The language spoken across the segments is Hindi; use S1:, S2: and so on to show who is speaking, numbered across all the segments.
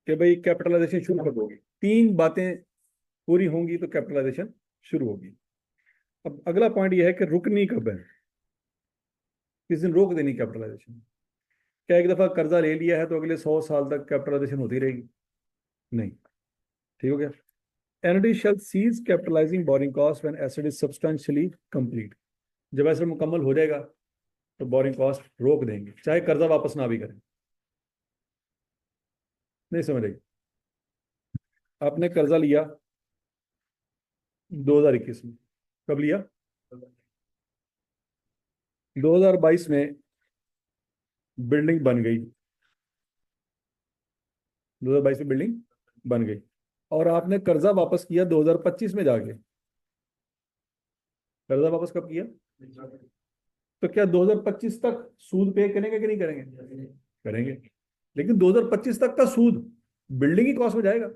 S1: कि भाई कैपिटलाइजेशन शुरू कब होगी, 3 बातें पूरी होंगी तो कैपिटलाइजेशन शुरू होगी। अब अगला पॉइंट यह है कि रुकनी कब है, किस दिन रोक देनी कैपिटलाइजेशन। क्या एक दफा कर्जा ले लिया है तो अगले 100 साल तक कैपिटलाइजेशन होती रहेगी? नहीं। ठीक हो गया। And shall cease capitalising borrowing cost when asset is substantially complete. जब एसेट मुकम्मल हो जाएगा तो बोरिंग कॉस्ट रोक देंगे, चाहे कर्जा वापस ना भी करें। नहीं समझ रही? आपने कर्जा लिया 2021 में, कब लिया? 2022 में बिल्डिंग बन गई, 2022 में बिल्डिंग बन गई, और आपने कर्जा वापस किया 2025 में जाके। कर्जा वापस कब किया? तो क्या 2025 तक सूद पे करेंगे कि नहीं करेंगे? करेंगे। लेकिन 2025 तक का सूद बिल्डिंग की कॉस्ट में जाएगा,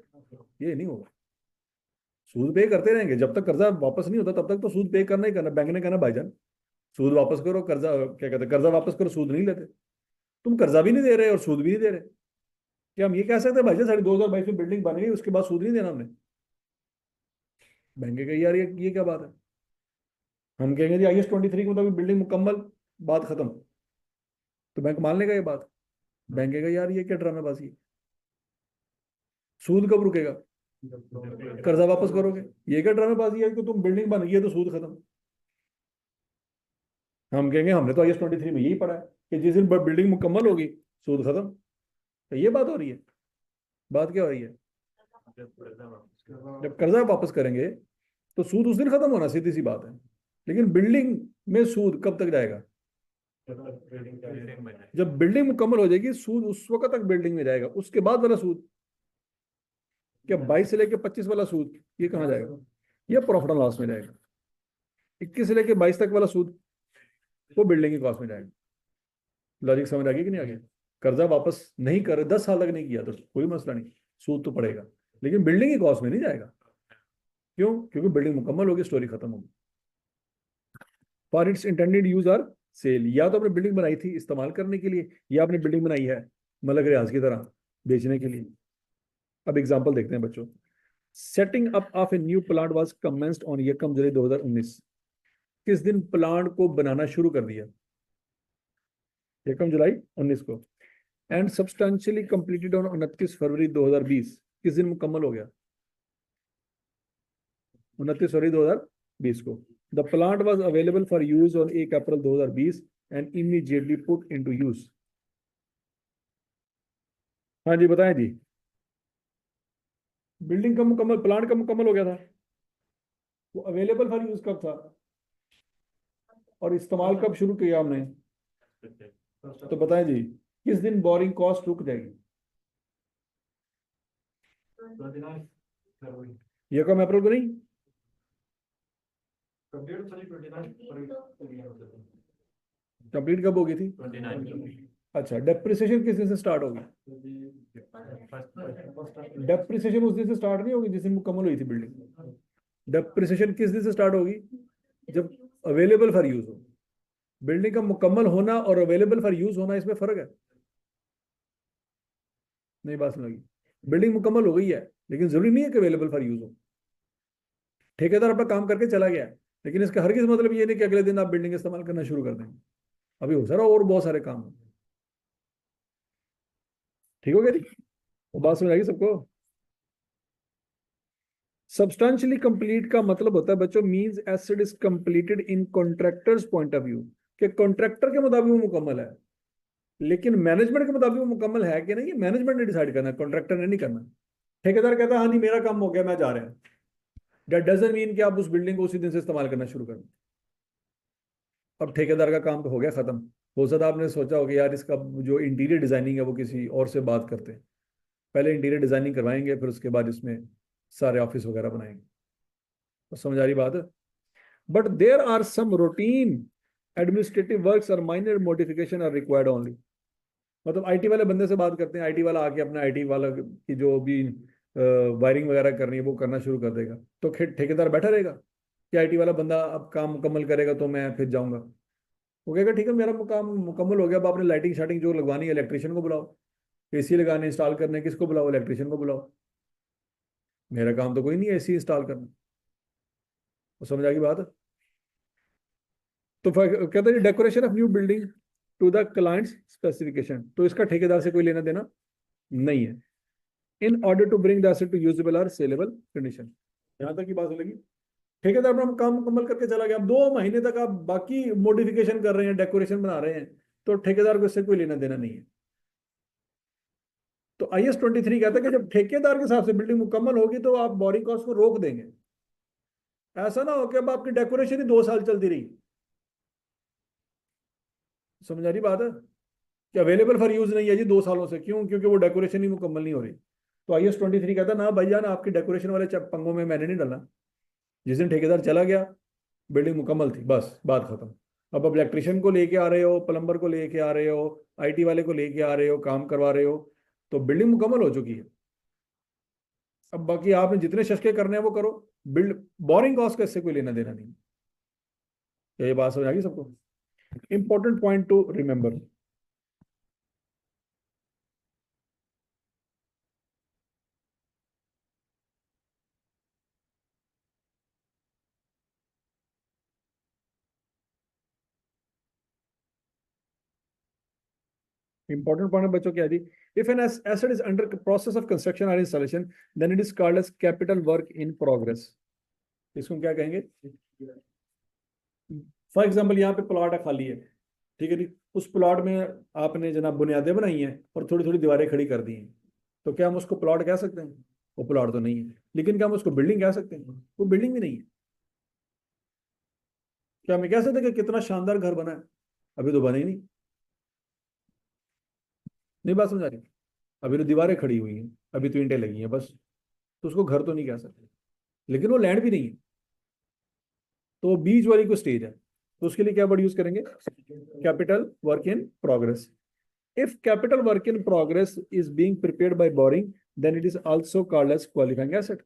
S1: ये नहीं होगा। सूद पे करते रहेंगे जब तक कर्जा वापस नहीं होता, तब तक तो सूद पे करना ही करना। बैंक ने कहना भाईजान सूद वापस करो, कर्जा क्या कहते हैं, कर्जा वापस करो, सूद नहीं लेते। तुम कर्जा भी नहीं दे रहे और सूद भी नहीं दे रहे, क्या हम ये कह सकते हैं भाईजान साढ़े 2022 में बिल्डिंग बन गई उसके बाद सूद नहीं देना हमने? बैंक कहेगी यार ये क्या बात है। हम कहेंगे जी IS-23 के मुताबिक बिल्डिंग मुकम्मल, बात खत्म। तो बैंक मान लेगा ये बात? बैंक कहेगा यार ये क्या ड्रामेबाजी है। सूद कब रुकेगा? कर्जा वापस करोगे। ये क्या ड्रामेबाजी है कि तुम बिल्डिंग बन गई है तो सूद खत्म। हम कहेंगे हमने तो IS-23 में यही पढ़ा है कि जिस दिन बिल्डिंग मुकम्मल होगी सूद खत्म। तो ये बात हो रही है। बात क्या हो रही है? जब कर्जा वापस करेंगे तो सूद उस दिन खत्म होना, सीधी सी बात है। लेकिन बिल्डिंग में सूद कब तक जाएगा? जब बिल्डिंग मुकम्मल हो जाएगी सूद उस वक्त तक बिल्डिंग में जाएगा। उसके बाद वाला सूद, क्या 22 से लेकर 25 वाला सूद, ये कहाँ जाएगा? ये प्रॉफिट एंड लॉस में जाएगा। 21 से लेकर 22 तक वाला सूद वो बिल्डिंग की कॉस्ट में जाएगा। लॉजिक समझ आ गई कि नहीं आ गया? कर्जा वापस नहीं कर 10 साल तक नहीं किया तो कोई मसला नहीं, सूद तो पड़ेगा, लेकिन बिल्डिंग की कॉस्ट में नहीं जाएगा। क्यों? क्योंकि बिल्डिंग मुकम्मल होगी, स्टोरी खत्म होगी। For its intended use or sale, या तो आपने बिल्डिंग बनाई थी इस्तेमाल करने के लिए, या आपने बिल्डिंग बनाई है मलक रियाज की तरह बेचने के लिए। अब एग्जांपल देखते हैं बच्चों। Setting up of a new plant was commenced on यकम जुलाई 2019। किस दिन प्लांट को बनाना शुरू कर दिया? 1 जुलाई 2019 को। एंड सब्सटेंशियली कंप्लीटेड ऑन 29 फरवरी 2020। किस दिन मुकम्मल हो गया? 29 फरवरी 2020 को। The plant was available for use on 1 April 2020 and immediately put into use. हाँ जी बताएं जी। बिल्डिंग का मुकम्मल, प्लांट का मुकम्मल हो गया था, वो अवेलेबल फॉर यूज कब था और इस्तेमाल कब शुरू किया हमने? तो बताएं जी, किस दिन बोरिंग कॉस्ट रुक जाएगी? 1 अप्रैल को नहीं, कंप्लीट कब होगी थी? अच्छा, डेप्रिसिएशन किस दिन से स्टार्ट होगी? डेप्रिसिएशन उस दिन से स्टार्ट नहीं होगी जिस दिन मुकम्मल हुई थी बिल्डिंग। डेप्रिसिएशन किस दिन से स्टार्ट होगी? जब अवेलेबल फॉर यूज हो। बिल्डिंग का मुकम्मल होना और अवेलेबल फॉर यूज होना, इसमें फर्क है। नहीं बात समझ लगी? बिल्डिंग मुकम्मल हो गई है लेकिन जरूरी नहीं है कि अवेलेबल फॉर यूज हो। ठेकेदार अपना काम करके चला गया, लेकिन इसका हरगिज मतलब ये नहीं कि अगले दिन आप बिल्डिंग इस्तेमाल करना शुरू कर देंगे। अभी हो सारा और बहुत सारे काम हैं। ठीक हो गया जी? वो बात समझ आएगी सबको? सब्सटेंशियली कंप्लीट का मतलब होता है बच्चों, means acid is completed in contractors point of view, कि कॉन्ट्रैक्टर के मुताबिक वो मुकम्मल है। लेकिन मैनेजमेंट के मुताबिक वो मुकम्मल है कि नहीं, ये मैनेजमेंट ने डिसाइड करना है, कॉन्ट्रैक्टर ने नहीं करना। ठेकेदार कहता है हाँ जी मेरा काम हो गया मैं जा रहा हूं, दैट डजंट मीन कि आप उस बिल्डिंग को उसी दिन से इस्तेमाल करना शुरू कर। अब ठेकेदार का काम तो हो गया खत्म। हो सकता है आपने सोचा होगा यार इसका जो इंटीरियर डिजाइनिंग है वो किसी और से बात करते हैं, पहले इंटीरियर डिजाइनिंग करवाएंगे फिर उसके बाद इसमें सारे ऑफिस वगैरह बनाएंगे। तो समझ आ रही बात है? But there are some routine administrative works और minor modification are required only. मतलब आईटी वाले बंदे से बात करते हैं, आईटी वाला आके अपना आईटी वाला की जो भी वायरिंग वगैरह करनी है वो करना शुरू कर देगा, तो ठेकेदार बैठा रहेगा कि आईटी वाला बंदा अब काम मुकम्मल करेगा तो मैं फिर जाऊंगा। वो कहेगा ठीक है मेरा काम मुकम्मल हो गया, अब आपने लाइटिंग शाइटिंग जो लगवानी है इलेक्ट्रिशियन को बुलाओ, एसी लगाने इंस्टॉल करने किसको बुलाओ? इलेक्ट्रिशियन को बुलाओ। मेरा काम तो कोई नहीं है एसी इंस्टॉल करना। तो समझ आ गई बात? तो कहते हैं decoration of new building to the clients specification, तो इसका ठेकेदार से कोई लेना देना नहीं है। In order to bring the asset to usable और सेलेबल कंडीशन। यहां तक की बात लगी। ठेकेदार अपना काम मुकम्मल करके चला गया, अब 2 महीने तक आप बाकी मॉडिफिकेशन कर रहे हैं, डेकोरेशन बना रहे हैं, तो ठेकेदार को इससे कोई लेना देना नहीं है। तो IS 23 कहता है कि जब ठेकेदार के हिसाब से बिल्डिंग मुकम्मल होगी तो आप बोरिंग कॉस्ट को रोक देंगे। ऐसा ना हो कि अब आपकी डेकोरेशन ही 2 साल चलती रही। समझ आ रही बात है? कि अवेलेबल फॉर यूज नहीं है जी 2 सालों से, क्यों? क्योंकि वो डेकोरेशन ही मुकम्मल नहीं हो रही। तो IS 23 कहता है ना भैया, ना आपकी डेकोरेशन वाले पंगों में मैंने नहीं डाला। जिस दिन ठेकेदार चला गया, बिल्डिंग मुकम्मल थी, बस बात खत्म। अब इलेक्ट्रिशियन को लेके आ रहे हो, प्लम्बर को लेके आ रहे हो, IT वाले को लेके आ रहे हो, काम करवा रहे हो, तो बिल्डिंग मुकम्मल हो चुकी है। अब बाकी आपने जितने शशके करने हैं वो करो, बिल्ड बोरिंग कॉस्ट का इससे कोई लेना देना नहीं। क्या ये बात समझ आ गई सबको? Important point to remember. Important point बच्चों क्या जी? If an asset is under process of construction और installation then it is called as capital work in progress. इसको क्या कहेंगे? फॉर एग्जाम्पल यहाँ पे प्लॉट है, खाली है, ठीक है जी। उस प्लॉट में आपने जनाब बुनियादें बनाई हैं और थोड़ी थोड़ी दीवारें खड़ी कर दी हैं, तो क्या हम उसको प्लॉट कह सकते हैं? वो प्लॉट तो नहीं है। लेकिन क्या हम उसको बिल्डिंग कह सकते हैं? वो बिल्डिंग भी नहीं है। क्या हम कह सकते हैं कि कितना शानदार घर बना है? अभी तो बना ही नहीं। नहीं बात समझा रही? अभी तो दीवारें खड़ी हुई हैं, अभी तो ईंटें लगी हैं बस, तो उसको घर तो नहीं कह सकते। लेकिन वो लैंड भी नहीं है, तो वो बीच वाली को स्टेज है। तो उसके लिए क्या वर्ड यूज करेंगे? Capital work in progress. If capital work in progress is being prepared by borrowing then it is also called as qualifying asset.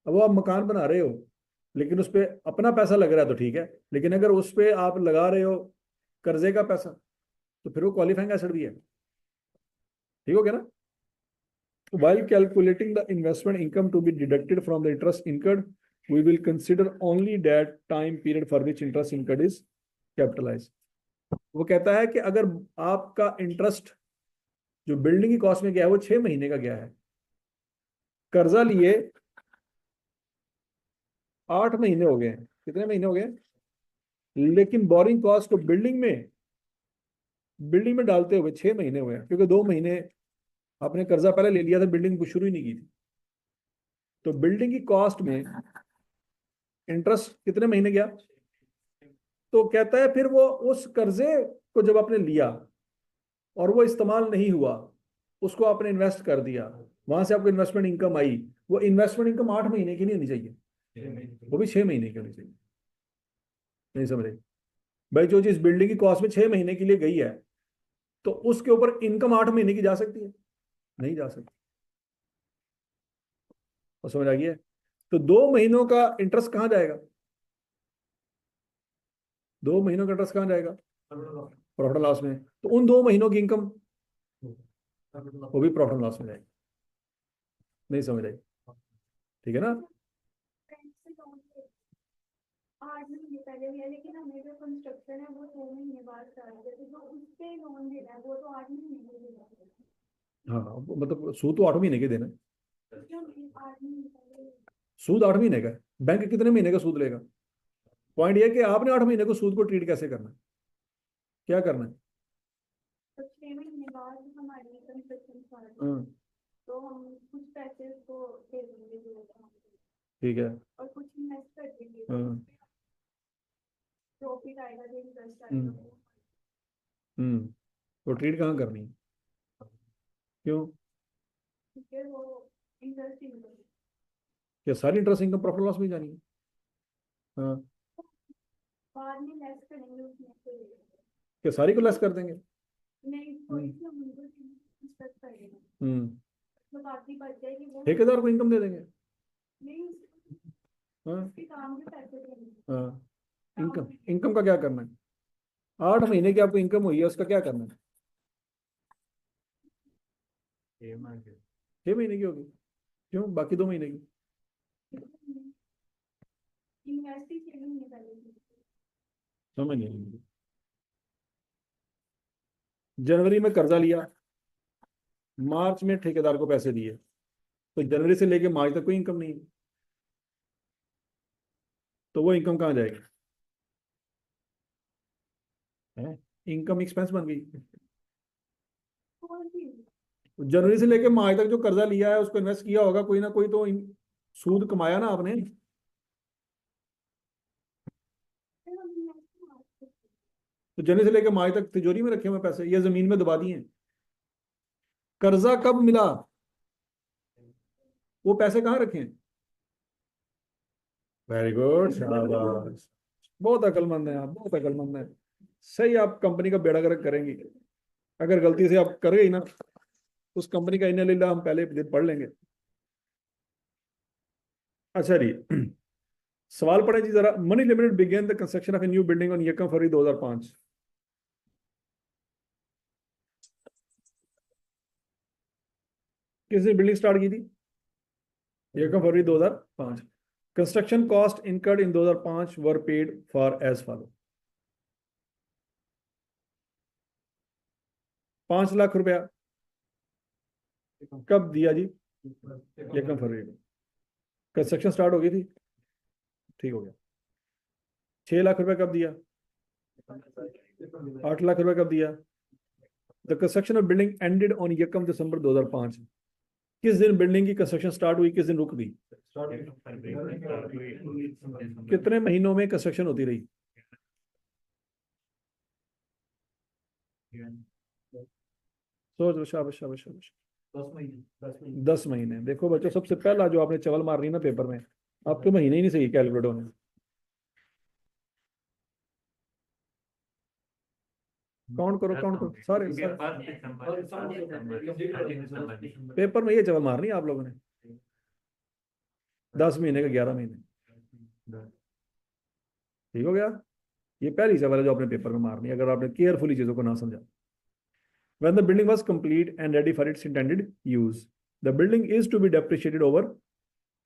S1: अब वो आप मकान बना रहे हो, लेकिन उस पर अपना पैसा लग रहा है तो ठीक है, लेकिन अगर उस पर आप लगा रहे हो कर्जे का पैसा, तो फिर वो क्वालिफाइंग एसेट भी है। ठीक हो गया ना? While calculating the investment income to be deducted from the interest incurred, we will consider only that time period for which interest incurred is capitalized. वो कहता है कि अगर आपका इंटरेस्ट जो बिल्डिंग की कॉस्ट में गया है वो 6 महीने का गया है, कर्जा लिए 8 महीने हो गए, कितने महीने हो गए, लेकिन बोरिंग कॉस्ट को बिल्डिंग में डालते हुए 6 महीने हुए, क्योंकि 2 महीने आपने कर्जा पहले ले लिया था, बिल्डिंग शुरू ही नहीं की थी। तो बिल्डिंग की कॉस्ट में इंटरेस्ट कितने महीने गया? तो कहता है फिर वो उस कर्जे को जब आपने लिया और वो इस्तेमाल नहीं हुआ, उसको आपने इन्वेस्ट कर दिया, वहां से आपको इन्वेस्टमेंट इनकम आई, वो इन्वेस्टमेंट इनकम 8 महीने की नहीं होनी चाहिए, वो भी 6 महीने की होनी चाहिए। नहीं समझ रहे भाई? जो चीज बिल्डिंग की कॉस्ट में 6 महीने के लिए गई है, तो उसके ऊपर इनकम 8 महीने की जा सकती है? नहीं जा सकती। और समझ आ गया? तो 2 महीनों का इंटरेस्ट कहां जाएगा? 2 महीनों का इंटरेस्ट कहां जाएगा? प्रॉफिट लॉस में। तो उन 2 महीनों की इनकम वो भी प्रॉफिट लॉस में जाएगी। नहीं समझ आई? ठीक है ना?
S2: 8 महीने पहले लिया, लेकिन हमें जो कंस्ट्रक्शन है वो 2 महीने बाद स्टार्ट किया, तो उस पे लोन देना है वो तो 8 महीने देना।
S1: हाँ मतलब सूद तो 8 महीने के देना है।
S2: क्यों 8 महीने पहले?
S1: सूद 8 महीने का है। बैंक कितने महीने का सूद लेगा? पॉइंट ये कि आपने 8 महीने को सूद को ट्रीट कैसे करना है, क्या करना है?
S2: तो 6 महीने बाद हमारी कंस्ट्रक्शन स्टार्ट,
S1: हाँ,
S2: तो हम कुछ पैसे को दे देंगे जो
S1: ठीक है।
S2: और कुछ इन्वेस्ट कर देंगे,
S1: हाँ,
S2: प्रॉफिट आएगा जो इंटरेस्ट आएगा
S1: हम्म
S2: वो।
S1: हम्म तो ट्रीट कहाँ करनी है? क्यों?
S2: ठीक है, वो इंटरेस्ट इनकम
S1: क्या सारी इंटरेस्ट इनकम प्रॉफिट लॉस में जानी है? हाँ।
S2: बाद में लेस करेंगे उसमें से।
S1: क्या सारी को लेस कर देंगे?
S2: नहीं, थोड़ी सी हम उनको इंटरेस्ट करेंगे,
S1: हम्म
S2: तो बाकी बच जाएगी वो।
S1: ठेकेदार को इनकम दे देंगे।
S2: नहीं,
S1: हाँ
S2: उसके काम के पैसे देंगे।
S1: हाँ। इनकम इनकम का क्या करना है? 8 महीने की आपको इनकम हुई है, उसका क्या करना है? 6 महीने की होगी, क्यों बाकी 2 महीने की?
S2: इन्वेस्ट ही 6 महीने पहले की।
S1: समझ नहीं आई। जनवरी में कर्जा लिया, मार्च में ठेकेदार को पैसे दिए, तो जनवरी से लेके मार्च तक कोई इनकम नहीं है, तो वो इनकम कहाँ जाएगी? है, इनकम एक्सपेंस बन गई।
S2: कौन सी?
S1: जनवरी से लेके मार्च तक जो कर्जा लिया है उसको इन्वेस्ट किया होगा कोई ना कोई, तो सूद कमाया ना आपने।
S2: फिर हम invest मार्च तक।
S1: तो जनवरी से लेके मार्च तक तिजोरी में रखे हुए पैसे ये जमीन में दबा दिए। कर्जा कब मिला, वो पैसे कहाँ रखे हैं? वेरी गुड, शाबाश, बहुत अकलमंद है आप, बहुत अकलमंद है। सही, आप कंपनी का बेड़ा गर्क करेंगे। अगर गलती से आप कर गई ना, उस कंपनी का इन्ना लिल्लाह हम पहले दिन पढ़ लेंगे। अच्छा जी, सवाल पढ़े जी जरा। Money Limited began the construction of a new building on 1 फरवरी 2005। किसने बिल्डिंग स्टार्ट की थी? 1 फरवरी 2005। Construction cost incurred in 2005 were paid for as follow. 5 lakh रुपया कब दिया जी? 1 फरवरी को कंस्ट्रक्शन स्टार्ट हो गई थी, ठीक हो गया। 6 लाख रुपया कब दिया? 8 लाख रुपया कब दिया? The construction of building ended on 1 दिसंबर 2005। किस दिन बिल्डिंग की कंस्ट्रक्शन स्टार्ट हुई, किस दिन रुक गई? कितने महीनों में कंस्ट्रक्शन होती रही? सोच, शाबाश शाबाश शाबाश। 10 महीने। देखो बच्चों, सबसे पहला जो आपने चवल मारनी ना पेपर में, आपके महीने ही नहीं सही कैलकुलेट होने। काउंट करो, काउंट करो सारे, पेपर में ये चवल मारनी है आप लोगों ने। 10 महीने का 11 महीने, ठीक हो गया। ये पहली चवल है जो आपने पेपर में मारनी है, अगर आपने केयरफुली चीजों को ना समझा। When the building was complete and ready for its intended use, the building is to be depreciated over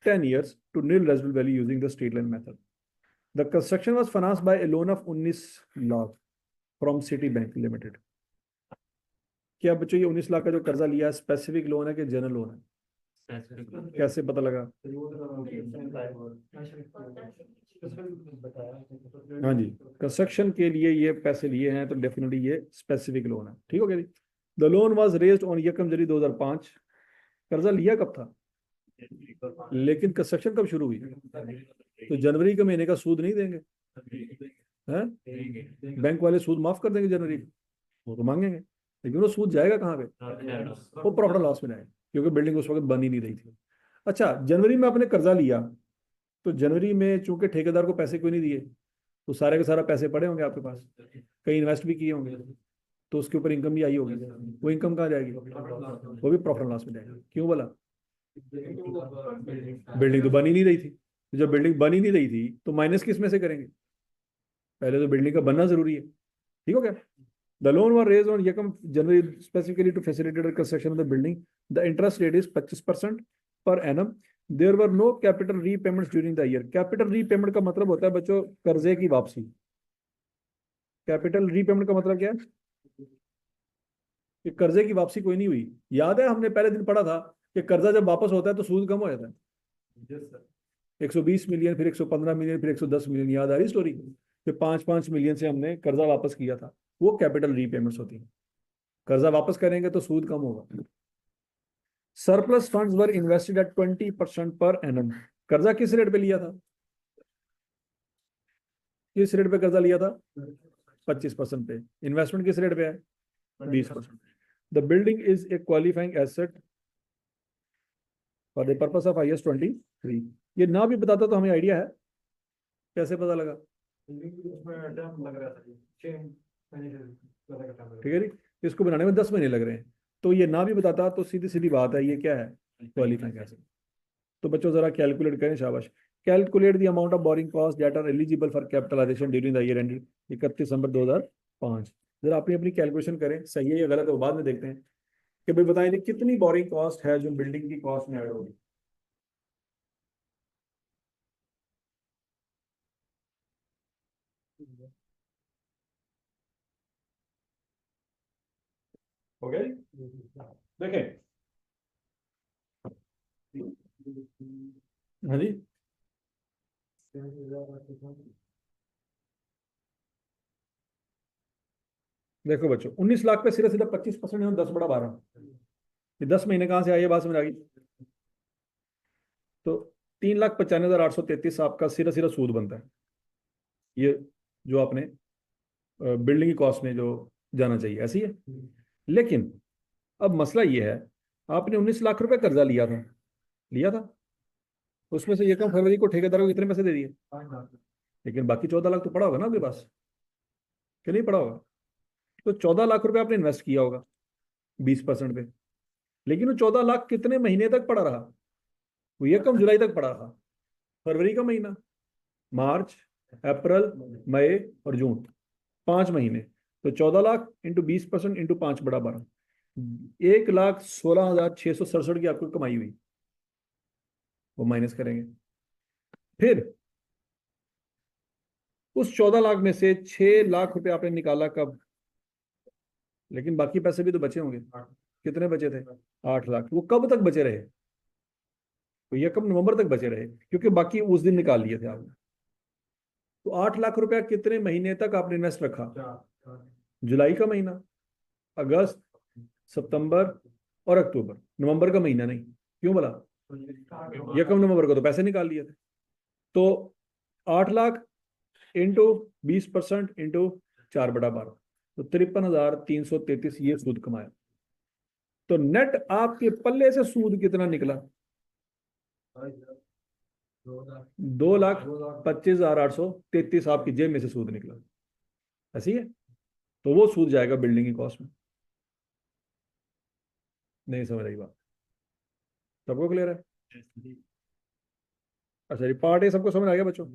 S1: 10 years to nil residual value using the straight line method. The construction was financed by a loan of 19 lakh from Citibank Limited. क्या बच्चों ये 19 लाख का जो कर्जा लिया है स्पेसिफिक लोन है कि जनरल लोन है? कैसे पता लगा? हाँ जी, कंस्ट्रक्शन के लिए ये पैसे लिए हैं तो डेफिनेटली ये स्पेसिफिक लोन है, ठीक हो गया जी। The loan was raised on 1 January 2005। कर्जा लिया कब था, लेकिन कंस्ट्रक्शन कब शुरू हुई? तो जनवरी के महीने का सूद नहीं देंगे हैं? बैंक वाले सूद माफ कर देंगे जनवरी को, वो तो मांगेंगे, लेकिन वो सूद जाएगा कहाँ पे? वो प्रॉफिट लॉस में जाएगा, क्योंकि बिल्डिंग उस वक्त बन ही नहीं रही थी। अच्छा, जनवरी में आपने कर्जा लिया, तो जनवरी में चूंकि ठेकेदार को पैसे कोई नहीं दिए, तो सारे के सारा पैसे पड़े होंगे आपके पास, कहीं इन्वेस्ट भी किए होंगे, तो उसके ऊपर इनकम भी आई होगी। वो इनकम कहाँ जाएगी? वो भी प्रॉफिट लॉस में जाएगी। क्यों बोला? बिल्डिंग तो बन ही नहीं रही थी। तो जब बिल्डिंग बन ही नहीं रही थी तो माइनस किस में से करेंगे? पहले तो बिल्डिंग का बनना जरूरी है, ठीक हो गया। The loan were raised on 1 January specifically to facilitate construction of the building. The interest rate is 25% per annum. There were no capital repayments during the year. Capital repayment का मतलब होता है बच्चों कर्जे की वापसी। कैपिटल रीपेमेंट का मतलब क्या है? कि कर्जे की वापसी कोई नहीं हुई। याद है हमने पहले दिन पढ़ा था कि कर्जा जब वापस होता है तो सूद कम हो जाता है। 120 मिलियन, फिर 115 मिलियन, फिर 110 मिलियन, याद आ रही स्टोरी? फिर 5-5 मिलियन से हमने कर्जा वापस किया था, वो कैपिटल रीपेमेंट्स होती है। कर्जा वापस करेंगे तो सूद कम होगा। Surplus funds were invested at 20% per annum. कर्जा किस रेट पे लिया था? किस रेट पे कर्जा लिया था? 25% पे। इन्वेस्टमेंट किस रेट पे है? 20%। The building is a qualifying asset for the purpose of IS 23। ये ना भी बताता तो हमें आइडिया है, कैसे पता लगा? ठीक है जी, इसको बनाने में 10 महीने लग रहे हैं, तो ये ना भी बताता तो सीधी सीधी बात है, ये क्या है? Qualifying asset. तो बच्चों जरा कैलकुलेट करें, शाबाश। Calculate the amount of borrowing cost that are eligible for capitalisation during the year ended 31 December 2005। जरा अपनी अपनी कैलकुलेशन करें, सही है या गलत है वो बाद में देखते हैं। कि भाई बताएं कितनी बोरिंग कॉस्ट है जो बिल्डिंग की कॉस्ट में ऐड होगी। हो गया जी? देखें। हाँ जी। देखो बच्चों, 19 लाख पे सीधा सीधा 25% 10 बड़ा 12, ये 10 महीने कहाँ से आए, ये बात समझ आ गई। तो 3,95,833 आपका सीधा सीधा सूद बनता है, ये जो आपने बिल्डिंग की कॉस्ट में जो जाना चाहिए, ऐसी है। लेकिन अब मसला ये है, आपने 19 लाख रुपए कर्जा लिया था, उसमें से ये कम फरवरी को ठेकेदारों को कितने पैसे दे दिए, लेकिन बाकी 14 लाख तो पड़ा होगा ना आपके पास, कि नहीं पड़ा होगा। तो 14 लाख रुपए आपने इन्वेस्ट किया होगा 20% पे, लेकिन वो 14 लाख कितने महीने तक पड़ा रहा, वो ये कम जुलाई तक पड़ा रहा, फरवरी का महीना, मार्च, अप्रैल, मई और जून, 5 महीने। तो 14 लाख इंटू 20% इंटू 5 बड़ा 12, 1,16,667 की आपको कमाई हुई, वो माइनस करेंगे। फिर उस 14 लाख में से 6 लाख रुपए आपने निकाला कब, लेकिन बाकी पैसे भी तो बचे होंगे, कितने बचे थे, 8 लाख, वो कब तक बचे रहे, तो ये कब नवंबर तक बचे रहे, क्योंकि बाकी उस दिन निकाल लिए थे आपने। तो 8 लाख रुपया कितने महीने तक आपने इन्वेस्ट रखा, जुलाई का महीना, अगस्त, सितंबर और अक्टूबर, नवंबर का महीना नहीं, क्यों बोला, ये कब नवंबर को तो पैसे निकाल लिए थे। तो 8 लाख इंटू 20% इंटू 4/12, तो 53,333 ये सूद कमाया। तो नेट आपके पल्ले से सूद कितना निकला, 2,25,833 आपकी जेब में से सूद निकला, ऐसी है। तो वो सूद जाएगा बिल्डिंग की कॉस्ट में। नहीं समझ आई बात, सबको क्लियर है। अच्छा जी, पार्ट ए सबको समझ आ गया बच्चों।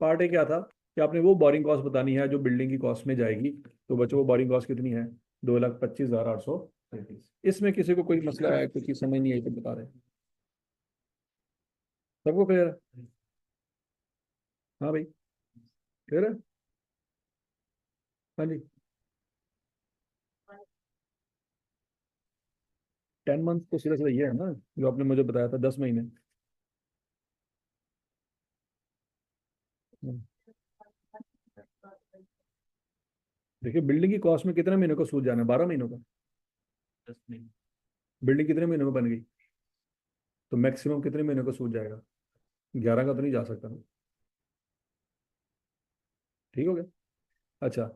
S1: पार्ट ए क्या था कि आपने वो बोरिंग कॉस्ट बतानी है जो बिल्डिंग की कॉस्ट में जाएगी। तो बच्चों वो बोरिंग कॉस्ट कितनी है, 2,25,833। इसमें किसी को कोई मसला है, कुछ चीज समझ नहीं आई तो बता रहे, सबको क्लियर है। हाँ भाई, क्लियर है। हाँ जी। 10 मंथ तो सीधा सीधा ये है ना जो आपने मुझे बताया था, 10 महीने। हम्म। देखिए बिल्डिंग की कॉस्ट में कितने महीनों का सूद जाना है, 12 महीनों का। बिल्डिंग कितने महीनों में बन गई, तो मैक्सिमम कितने महीनों का सूद जाएगा, 11 का तो नहीं जा सकता ना। ठीक हो गया। अच्छा,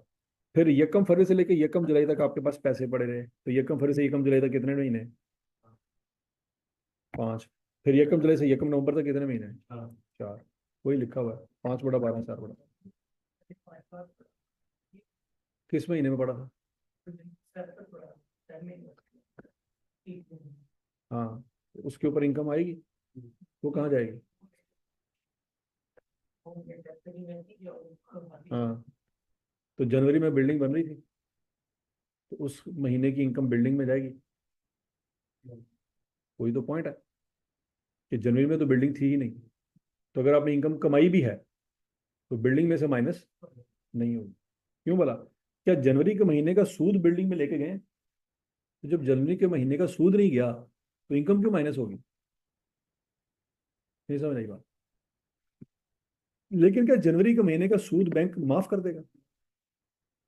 S1: फिर यकम फरवरी से लेकर यकम जुलाई तक आपके पास पैसे पड़े रहे, तो यकम फरवरी से यकम जुलाई तक कितने महीने, 5। फिर यकम जुलाई से यकम नवंबर तक कितने महीने, 4। वही लिखा हुआ है, 5/12 4 बड़ा, किस महीने में पड़ा था, हाँ, उसके ऊपर इनकम आएगी, वो कहाँ जाएगी, हाँ। तो जनवरी में बिल्डिंग बन रही थी, तो उस महीने की इनकम बिल्डिंग में जाएगी, वही तो पॉइंट है कि जनवरी में तो बिल्डिंग थी ही नहीं। तो अगर आपने इनकम कमाई भी है तो बिल्डिंग में से माइनस नहीं होगी। क्यों बोला, क्या जनवरी के महीने का सूद बिल्डिंग में लेके गए, तो जब जनवरी के महीने का सूद नहीं गया तो इनकम क्यों माइनस होगी, नहीं समझ आई बात। लेकिन क्या जनवरी के महीने का सूद बैंक माफ कर देगा,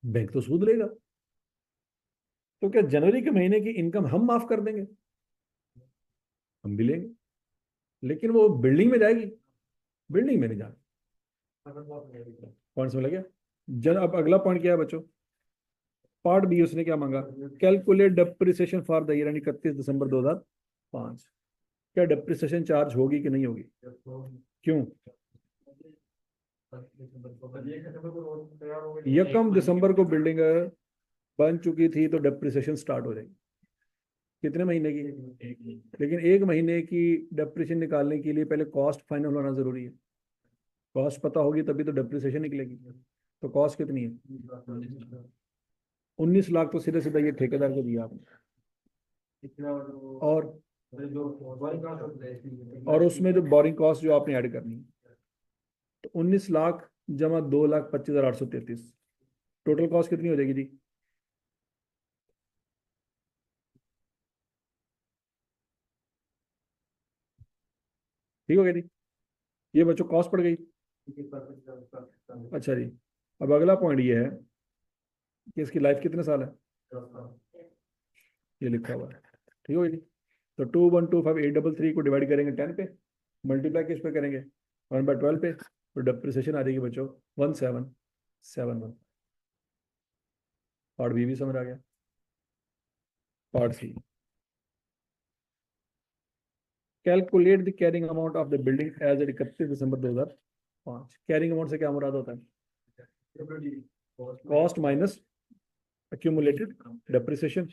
S1: बैंक तो सूद लेगा। तो क्या जनवरी के महीने की इनकम हम माफ कर देंगे, हम भी लेंगे, लेकिन वो बिल्डिंग में जाएगी, बिल्डिंग में नहीं जाएगी। पॉइंट समझ लग गया। अब अगला पॉइंट क्या है बच्चों, पार्ट बी उसने क्या मांगा, calculate depreciation for the year यानी 31 दिसंबर 2005। क्या डेप्रिसिएशन चार्ज होगी कि नहीं होगी, क्यों, यकम दिसंबर को बिल्डिंग बन चुकी थी तो डेप्रिसिएशन स्टार्ट हो जाएगी, कितने महीने की, लेकिन 1 महीने की डेप्रिसिएशन निकालने के लिए पहले कॉस्ट फाइनल होना जरूरी है, कॉस्ट पता होगी तभी तो डेप्रिसिएशन निकलेगी। तो कॉस्ट कितनी है, 19 लाख तो सीधे सीधा ये ठेकेदार को दिया आपने। और उसमें जो बोरिंग कॉस्ट जो आपने ऐड करनी है, तो 19 लाख जमा 2,25,833, टोटल कॉस्ट कितनी हो जाएगी जी? ठीक हो गया जी, ये बच्चों कॉस्ट पड़ गई। अच्छा जी, अब अगला पॉइंट ये है कि इसकी लाइफ कितने साल है, ये लिखा हुआ है। ठीक हो गया जी, तो 2,125,833 को डिवाइड करेंगे 10 पे, मल्टीप्लाई किस पे करेंगे, 1/12 पे, तो डेप्रिसिएशन आ जाएगी बच्चों 1771। पार्ट बी भी समझ आ गया। Part C, calculate the carrying amount of the building as 31 December 2005। Carrying amount से क्या मुराद होता है? Cost minus accumulated depreciation.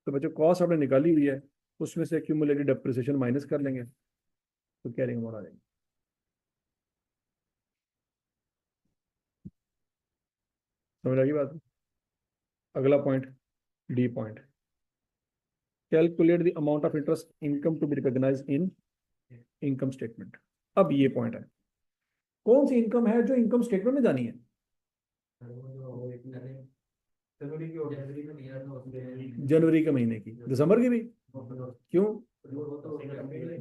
S1: तो बच्चों कॉस्ट आपने निकाली हुई है, उसमें से एक्यूमुलेटेड डेप्रिसिएशन माइनस कर लेंगे, तो कैरिंग अमाउंट आ जाएगी। समझ आ गई बात? अगला point, D point, calculate the amount of interest income to be recognised in income statement. अब ये पॉइंट है, कौन सी इनकम है जो इनकम स्टेटमेंट में जानी है? जनवरी के महीने की, दिसंबर की भी? क्यों?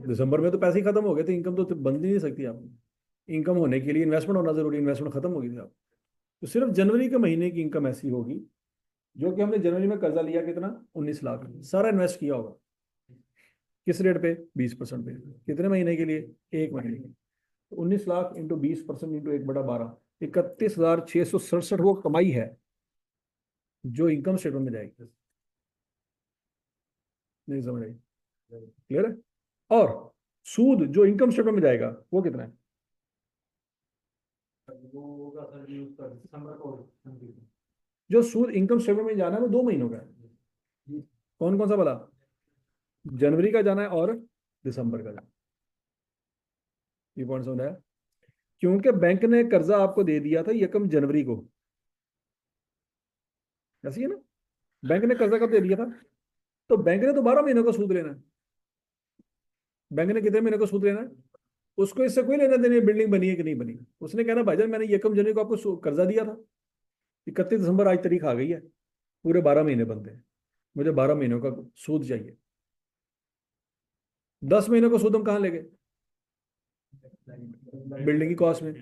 S1: दिसंबर में तो पैसे ही खत्म हो गए थे, इनकम तो बंद ही नहीं सकती आपने। इनकम होने के लिए इन्वेस्टमेंट होना जरूरी, इन्वेस्टमेंट खत्म हो गई थी आप, तो सिर्फ जनवरी के महीने की इनकम ऐसी होगी जो कि हमने जनवरी में कर्जा लिया, कितना, 19 लाख, सारा इन्वेस्ट किया होगा। किस रेट पे? 20% पे। कितने महीने के लिए? 1 महीने के लिए। तो 19 लाख इंटू 20% इंटू 1/12, 31,667 वो कमाई है जो इनकम स्टेटमेंट में जाएगी। नहीं समझ आई? क्लियर है? और सूद जो इनकम स्टेटमेंट में जाएगा वो कितना है? जो सूद इनकम स्टेटमेंट में जाना है वो 2 महीनों का है। कौन कौन सा वाला? जनवरी का जाना है और दिसंबर का जाना है। ये पॉइंट समझ आया? क्योंकि बैंक ने कर्जा आपको दे दिया था 1 जनवरी को, ऐसी है ना, बैंक ने कर्जा कब दे दिया था? तो बैंक ने तो 12 महीनों का सूद लेना है। बैंक ने कितने महीने का सूद लेना है? उसको इससे कोई लेना देना बिल्डिंग बनी है कि नहीं बनी। उसने कहना भाईजान मैंने 1 जनवरी को आपको कर्जा दिया था, 31 दिसंबर आज तारीख आ गई है, पूरे 12 महीने बनते हैं, मुझे 12 महीनों का सूद चाहिए। 10 महीनों का सूद हम कहाँ ले गए? बिल्डिंग की कॉस्ट में।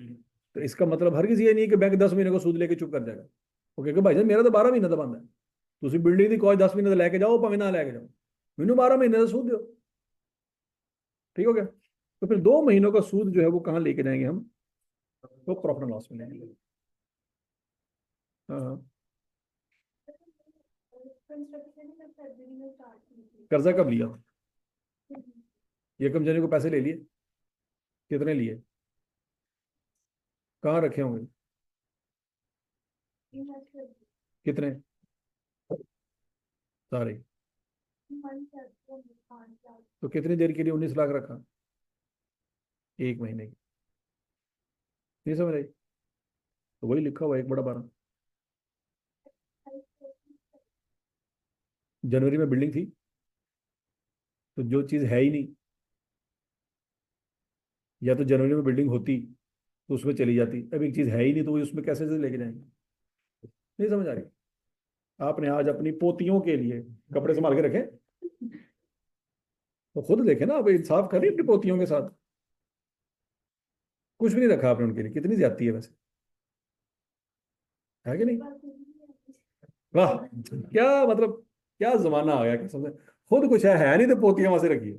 S1: तो इसका मतलब हर किसी ये नहीं है कि बैंक 10 महीने का सूद लेके चुप कर जाएगा। वो कहेगा भाईजान मेरा तो 12 महीने का बंद है, ਤੁਸੀਂ बिल्डिंग की कॉस्ट 10 महीने लेके जाओ भावें ना लेके जाओ, मैनू 12 महीने का सूद दो। ठीक हो गया? तो फिर 2 महीनों का सूद जो है वो कहाँ लेके जाएंगे हम? वो प्रॉफिट एंड लॉस में लेंगे। हाँ,
S2: कंस्ट्रक्शन में फरवरी में स्टार्ट की थी।
S1: कर्जा कब लिया? 1 जनवरी को पैसे ले लिए, कितने लिए, कहाँ रखे होंगे,
S2: इन्वेस्ट कर दी।
S1: कितने, सारे?
S2: मन से 5 लाख।
S1: तो कितनी देर के लिए 19 लाख रखा? 1 महीने की। नहीं समझ आई? तो वही लिखा हुआ 1/12। जनवरी में बिल्डिंग थी तो जो चीज़ है ही नहीं, या तो जनवरी में बिल्डिंग होती तो उसमें चली जाती, अब एक चीज़ है ही नहीं तो वो उसमें कैसे से लेके जाएंगे? नहीं समझ आ रही? आपने आज अपनी पोतियों के लिए कपड़े संभाल के रखे, तो खुद देखे ना, आप इंसाफ करिए अपनी पोतियों के साथ। कुछ भी नहीं रखा आपने उनके लिए, कितनी ज्यादती है वैसे, है कि नहीं? वाह, क्या मतलब, क्या जमाना आ गया कि समझे, खुद कुछ है नहीं तो पोतियां वहां से रखी है,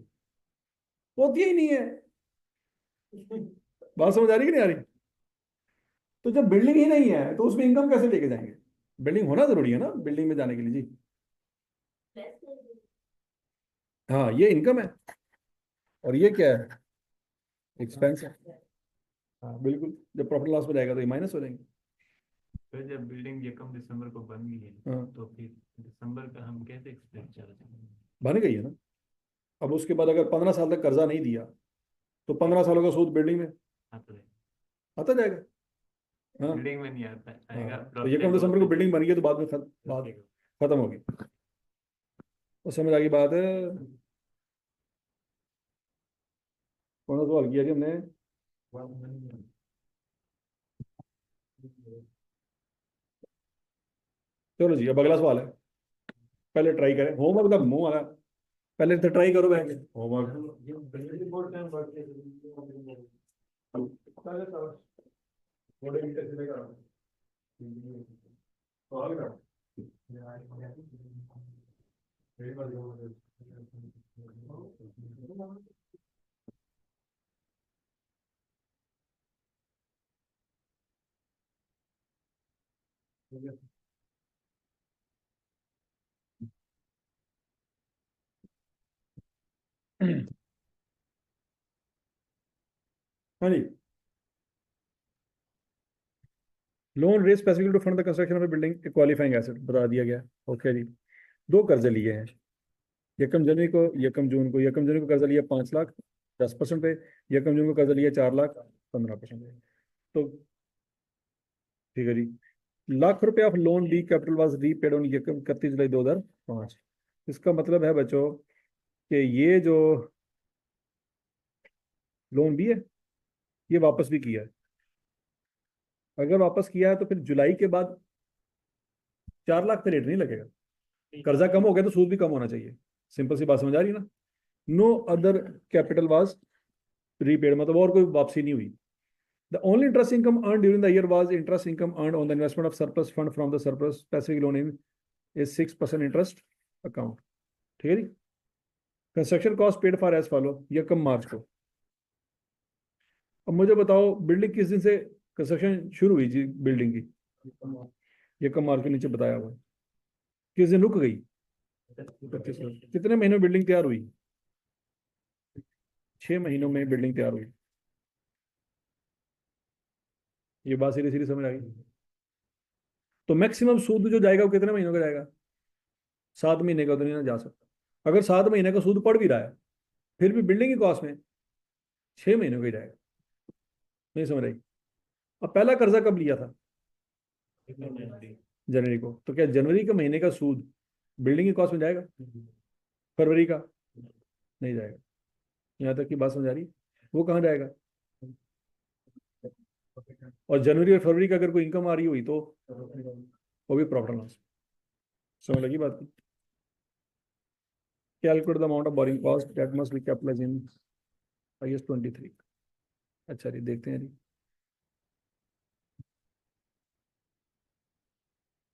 S1: पोतियां ही नहीं है। बात समझ आ रही कि नहीं आ रही? तो जब बिल्डिंग ही नहीं है तो उसमें इनकम कैसे लेके जाएंगे? बिल्डिंग होना जरूरी है ना बिल्डिंग में जाने के लिए जी। हाँ, ये इनकम है और ये क्या है? एक्सपेंस है। हाँ बिल्कुल, जब प्रॉफिट लॉस में जाएगा तो ये माइनस हो जाएंगे।
S3: फिर जब बिल्डिंग 1 दिसंबर को बन गई है,
S1: हाँ,
S3: तो फिर दिसंबर का हम कैसे एक्सपेक्ट चल रहे
S1: बन गई है ना। अब उसके बाद अगर 15 साल तक कर्जा नहीं दिया तो 15 सालों का सूद बिल्डिंग में
S3: हैं?
S1: आता जाएगा। हाँ
S3: बिल्डिंग में नहीं आता आएगा,
S1: हाँ, तो 1 दिसंबर को बिल्डिंग बन गई तो बाद में बाद खत्म होगी। तो समझ आ गई बात है। कौन सा सवाल किया जी हमने? चलो जी, अब अगला सवाल है। पहले ट्राई करें, होमवर्क तक मुंह आ रहा है। पहले तो ट्राई करो बैठ के होमवर्क। हाँ जी। Loan raised specifically to fund the construction of a building qualifying asset, बता दिया गया। ओके जी। दो कर्जे लिए हैं, यकम जनवरी को यकम जून को। यकम जनवरी को कर्जा लिया 5 लाख 10% पे, यकम जून को कर्जा लिया 4 लाख 15% पे। तो ठीक है जी। लाख रुपए of loan B capital was repaid on यकम 31 जुलाई 2005। इसका मतलब है बच्चों कि ये जो लोन बी है ये वापस भी किया है। अगर वापस किया है तो फिर जुलाई के बाद 4 लाख पे रेट नहीं लगेगा। कर्जा कम हो गया तो सूद भी कम होना चाहिए। सिंपल सी बात समझ आ रही है ना? No other capital was repaid, मतलब और कोई वापसी नहीं हुई। The only interest income earned during the year was interest income earned on the investment of surplus fund from the surplus specific loan in a 6% interest account। ठीक है जी। Construction cost paid for as follow, ये कम मार्च को। अब मुझे बताओ बिल्डिंग किस दिन से कंस्ट्रक्शन शुरू हुई जी बिल्डिंग की? ये कम मार्च के नीचे बताया हुआ है। किस दिन रुक गई? 25 कितने महीनों में बिल्डिंग तैयार हुई? 6 महीनों में बिल्डिंग तैयार हुई। ये बात सीधी सीधी समझ आ गई। तो मैक्सिमम सूद जो जाएगा वो कितने महीनों का जाएगा? 7 महीने का तो नहीं ना जा सकता। अगर 7 महीने का सूद पड़ भी रहा है फिर भी बिल्डिंग की कॉस्ट में 6 महीनों का ही जाएगा। नहीं समझ रही? अब पहला कर्जा कब लिया था? जनवरी को। तो क्या जनवरी के महीने का सूद बिल्डिंग की कॉस्ट में जाएगा? फरवरी का नहीं जाएगा। यहाँ तक की बात समझ आ रही है? वो कहाँ जाएगा? और जनवरी और फरवरी का अगर कोई इनकम आ रही हुई तो वो भी प्रॉफिट लॉस। समझ लगी बात की? Calculate the amount of borrowing cost that must be capitalised in IAS 23। अच्छा जी, देखते हैं जी।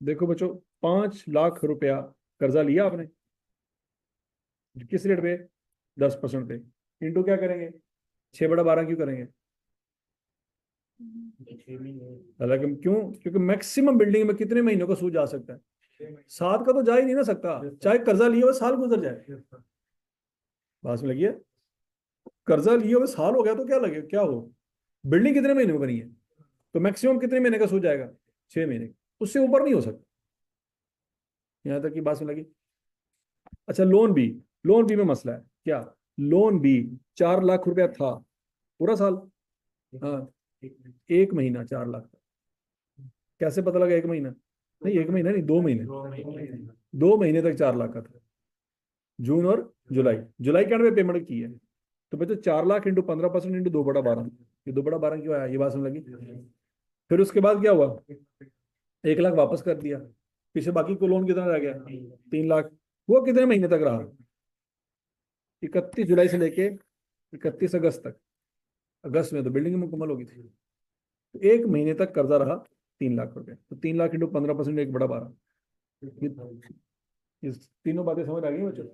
S1: देखो बच्चों, 5 लाख रुपया कर्जा लिया आपने, किस रेट पे? 10% पे। इंटू क्या करेंगे? 6/12 क्यों करेंगे? हालांकि क्यों? क्योंकि मैक्सिमम बिल्डिंग में कितने महीनों का सूद जा सकता है? 7 का तो जा ही नहीं ना सकता, चाहे कर्जा लिए हुए साल गुजर जाए। बात में लगी है? कर्जा लिए हुए साल हो गया तो क्या लगे, क्या हो? बिल्डिंग कितने महीने में बनी है तो मैक्सिमम कितने महीने का सूद जाएगा? 6 महीने। उससे ऊपर नहीं हो सकता। यहां तक की बात में लगी? अच्छा, लोन बी। लोन बी में मसला है क्या? लोन बी 4 लाख रुपया था पूरा साल। हाँ, 1 महीना 4 लाख। कैसे पता लगा 1 महीना? नहीं, 1 महीना नहीं, 2 महीने। 2 महीने तक 4 लाख का था। जून और जुलाई। जुलाई के एंड में पेमेंट की है तो बच्चों 4 लाख इंटू 15% इंटू 2/12। ये 2/12 क्यों आया? ये बात समझ लगी? फिर उसके बाद क्या हुआ? 1 लाख वापस कर दिया। पीछे बाकी को लोन कितना रह गया? 3 लाख। वो कितने महीने तक रहा? 31 जुलाई से लेके 31 अगस्त तक। अगस्त में तो बिल्डिंग मुकम्मल होगी थी। तो 1 महीने तक कर्जा रहा 3 लाख रुपए। तो 3 लाख इंटू 15% 1/12। ये तीनों बातें समझ आ गई बच्चों?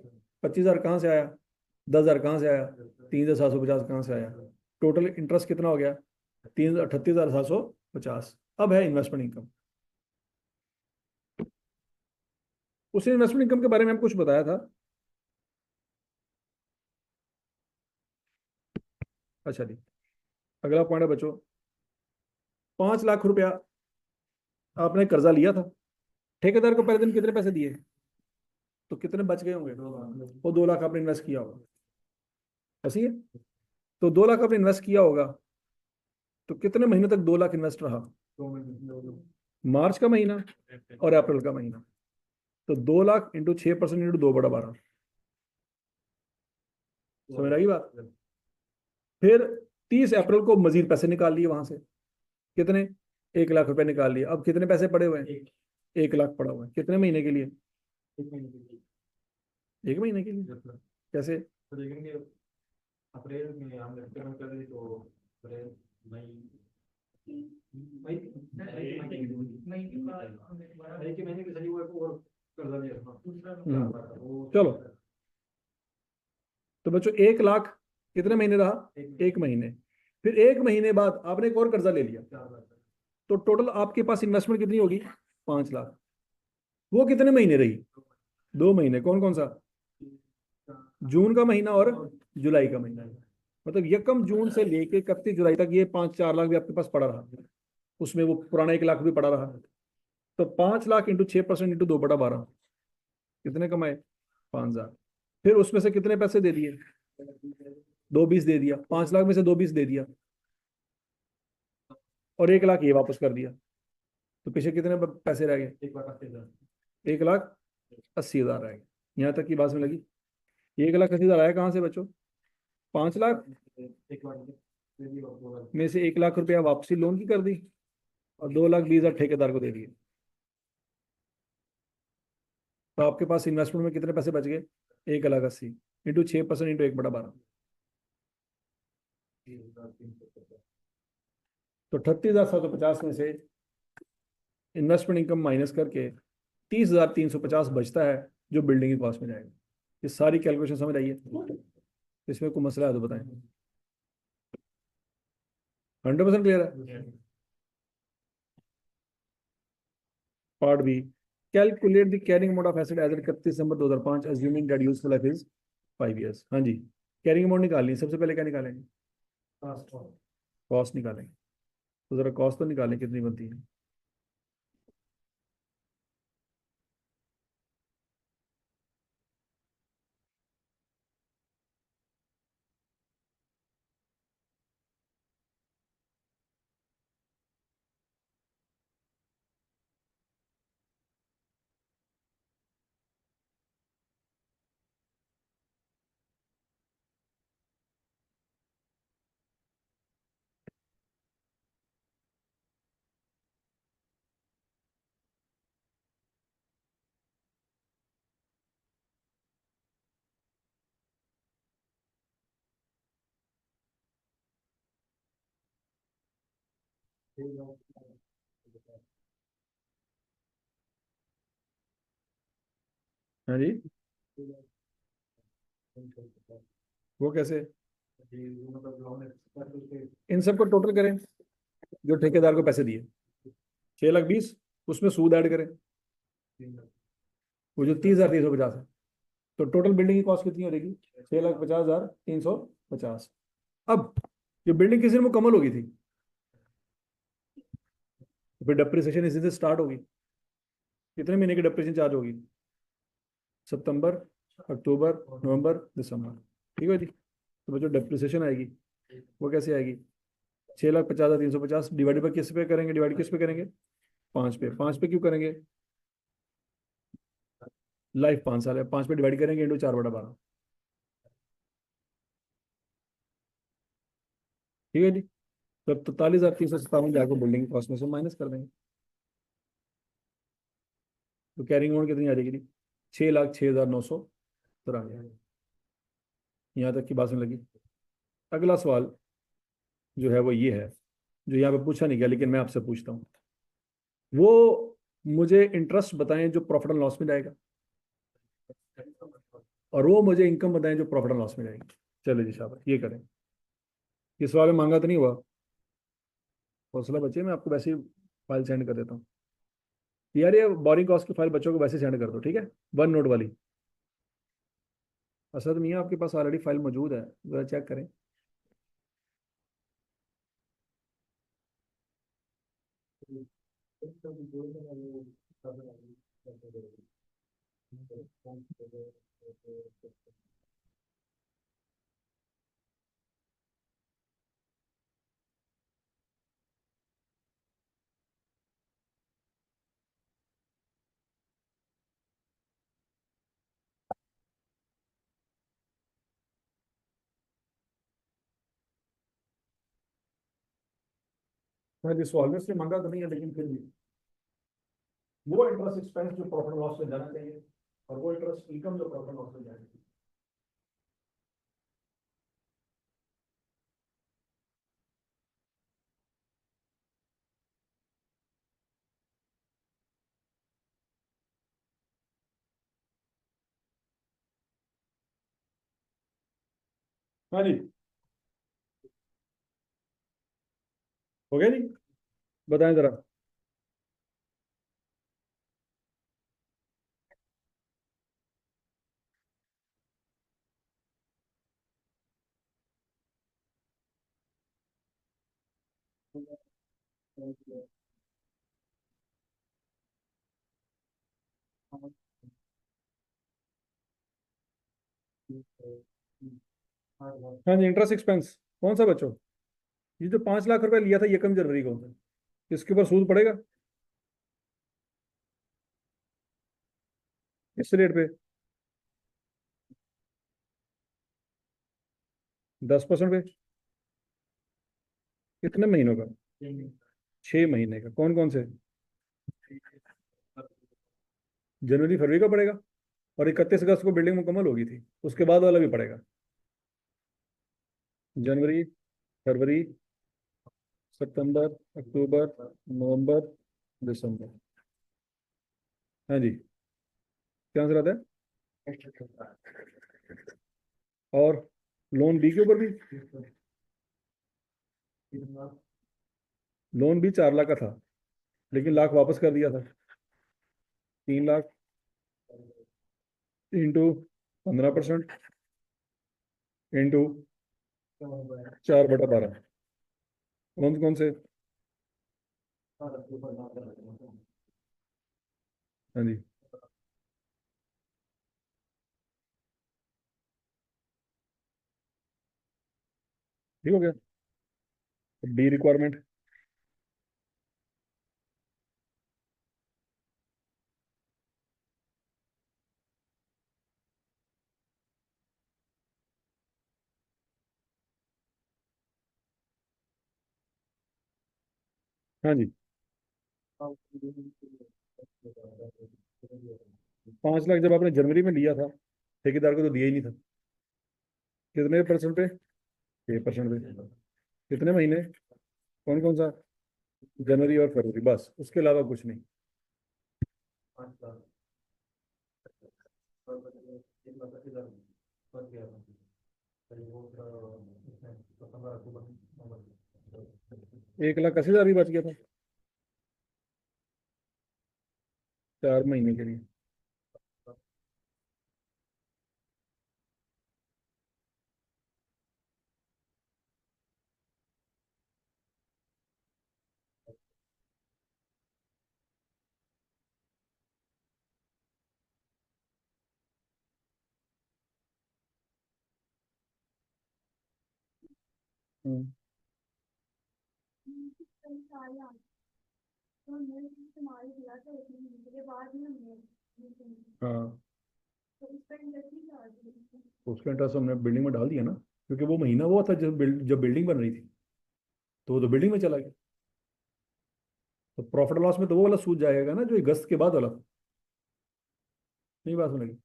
S1: 25,000 कहाँ से आया? 10,000 कहाँ से आया? 3,750 कहाँ से आया? टोटल इंटरेस्ट कितना हो गया? 38,750। अब है इन्वेस्टमेंट इनकम। उस इन्वेस्टमेंट इनकम के बारे में हम कुछ बताया था। अच्छा जी, अगला पॉइंट है बच्चों, 5 लाख रुपया आपने कर्जा लिया था। ठेकेदार को पहले दिन कितने पैसे दिए? तो कितने बच गए होंगे? वो 2 लाख आपने इन्वेस्ट किया होगा। ऐसी है? तो 2 लाख आपने इन्वेस्ट किया होगा तो कितने महीने तक 2 लाख इन्वेस्ट रहा? मार्च का महीना और अप्रैल का महीना। तो 2 लाख इंटू 6% इंटू 2/12, समझ आ गई बात। फिर 30 अप्रैल को मजीद पैसे निकाल लिए वहां से, कितने, 1 लाख रुपए निकाल लिए। अब कितने पैसे पड़े हुए हैं, 1 लाख पड़ा हुआ है, कितने महीने के लिए, 1 महीने के लिए। कैसे,
S3: तो देखेंगे अप्रैल में हम पेमेंट कर रहे तो अप्रैल मई मई मई के महीने की सही हुआ और कर्जा लिया था वो
S1: चलो, तो बच्चों 1 लाख कितने महीने रहा, 1 महीने। फिर 1 महीने बाद आपने एक और कर्जा ले लिया, तो टोटल आपके पास इन्वेस्टमेंट कितनी होगी, 5 लाख। वो कितने महीने रही, 2 महीने। कौन कौन सा, जून का महीना और जुलाई का महीना। मतलब यकम जून से लेके 31 जुलाई तक ये 5-4 लाख भी आपके पास पड़ा रहा, उसमें वो पुराना 1 लाख भी पड़ा रहा। तो 5 लाख इंटू 6% इंटू 2/12, कितने कमाए, 5,000। फिर उसमें से कितने पैसे दे दिए, 2/20 दे दिया, 5 लाख में से 2/20 दे दिया, और 1 लाख ये वापस कर दिया। तो पीछे कितने पैसे रह गए, 1,80,000 रह गए। यहाँ तक की बात में लगी। 1,80,000 आया कहाँ से बच्चों, 5 लाख में से 1 लाख रुपया वापसी लोन की कर दी, और 2,20,000 ठेकेदार को दे दिए। तो आपके पास इन्वेस्टमेंट में कितने पैसे बच गए, 1,80,000 इंटू 6% इंटू 1/12, तो 38,750 में से इन्वेस्टमेंट इनकम माइनस करके 30,350 बचता है, जो बिल्डिंग की कॉस्ट में जाएगा। ये सारी कैलकुलेशन समझ आई है, इसमें कोई मसला है तो बताएं। 100% क्लियर है। Part B, calculate the carrying amount of asset as at 31 December 2005 assuming that useful life is 5 years। हाँ जी, कैरिंग अमाउंट निकालनी है। सबसे पहले क्या निकालेंगे, कॉस्ट निकालेंगे। तो जरा कॉस्ट तो निकालें कितनी बनती है। हाँ जी, वो कैसे, इन सबको टोटल करें, जो ठेकेदार को पैसे दिए 6,20,000, उसमें सूद ऐड करें, वो जो 30,350 है। तो टोटल बिल्डिंग की कॉस्ट कितनी हो जाएगी, 6,50,350। अब ये बिल्डिंग किस दिन मुकम्मल होगी थी, तो फिर डेप्रिसिएशन इसी से स्टार्ट होगी। कितने महीने की डेप्रिसिएशन चार्ज होगी, सितंबर, अक्टूबर, नवंबर, दिसंबर। ठीक है जी। तो बच्चों डेप्रिसिएशन आएगी, वो कैसे आएगी, 6,50,350 डिवाइड बाई किस पे करेंगे, डिवाइड किस पे करेंगे, 5 पे। 5 पे क्यों करेंगे, लाइफ 5 साल है, 5 पे डिवाइड करेंगे इंटू 4/12। ठीक है जी। तो 43,357 जाकर बिल्डिंग कॉस्ट में से माइनस कर देंगे। तो कैरिंग अमाउंट कितनी आ जाएगी, 6,06,993। यहाँ तक की बात में लगी। अगला सवाल जो है वो ये है, जो यहाँ पे पूछा नहीं गया लेकिन मैं आपसे पूछता हूँ। वो मुझे इंटरेस्ट बताएं जो प्रॉफिट एंड लॉस में जाएगा, और वो मुझे इनकम बताएं जो प्रॉफिट एंड लॉस में जाएगी। चलो जी शाबाश, ये करें। ये सवाल में मांगा तो नहीं हुआ, हौसला बच्चे, मैं आपको वैसे ही फाइल सेंड कर देता हूँ। यार ये बोरिंग कॉस्ट की फाइल बच्चों को वैसे सेंड कर दो, ठीक है, 1 नोट वाली। असद मियाँ आपके पास ऑलरेडी फाइल मौजूद है, जरा चेक करें। मैं जिस सवाल से मांगा तो नहीं है, लेकिन फिर भी वो इंटरेस्ट एक्सपेंस जो प्रॉफिट लॉस में जाना चाहिए और वो इंटरेस्ट इनकम जो प्रॉफिट लॉस में जाना चाहिए। हाँ जी, हो गया जी, बताएं जरा। हाँ जी, इंटरेस्ट एक्सपेंस कौन सा बच्चों? ये जो 5 लाख रुपए लिया था ये कम जनवरी को, इसके ऊपर सूद पड़ेगा इस रेट पे 10% पे। कितने महीनों का? 6 महीने का। कौन कौन से? जनवरी फरवरी का पड़ेगा, और 31 अगस्त को बिल्डिंग मुकम्मल होगी थी, उसके बाद वाला भी पड़ेगा। जनवरी, फरवरी, सितंबर, अक्टूबर, नवंबर, दिसंबर। हाँ जी, क्या आंसर आता है? और लोन बी के ऊपर भी, लोन भी 4 लाख का था, लेकिन लाख वापस कर दिया था। 3 लाख इंटू 15% इंटू 4/12। कौन कौन से? हाँ जी, ठीक हो गया। D requirement. हाँ जी, 5 लाख जब आपने जनवरी में लिया था, ठेकेदार को तो दिया ही नहीं था। कितने परसेंट पे? 6% पे। कितने महीने? कौन कौन सा? जनवरी और फरवरी, बस, उसके अलावा कुछ नहीं।
S3: सितंबर अक्टूबर नवंबर।
S1: 1,80,000 ही बच गया था 4 महीने के लिए। हम्म,
S2: कई साल आ तो हमने इस्तेमाल किया था एक महीने के बाद में हमने
S1: हाँ,
S2: तो इस पर इंडस्ट्री चार्ज
S1: तो उसका इंटरेस्ट हमने बिल्डिंग में डाल दिया ना, क्योंकि वो महीना वो था जब बिल्डिंग बन रही थी, तो वो तो बिल्डिंग में चला गया। तो प्रॉफिट लॉस में तो वो वाला सूद जाएगा ना जो अगस्त के बाद वाला था। नहीं, बात सुनेगी।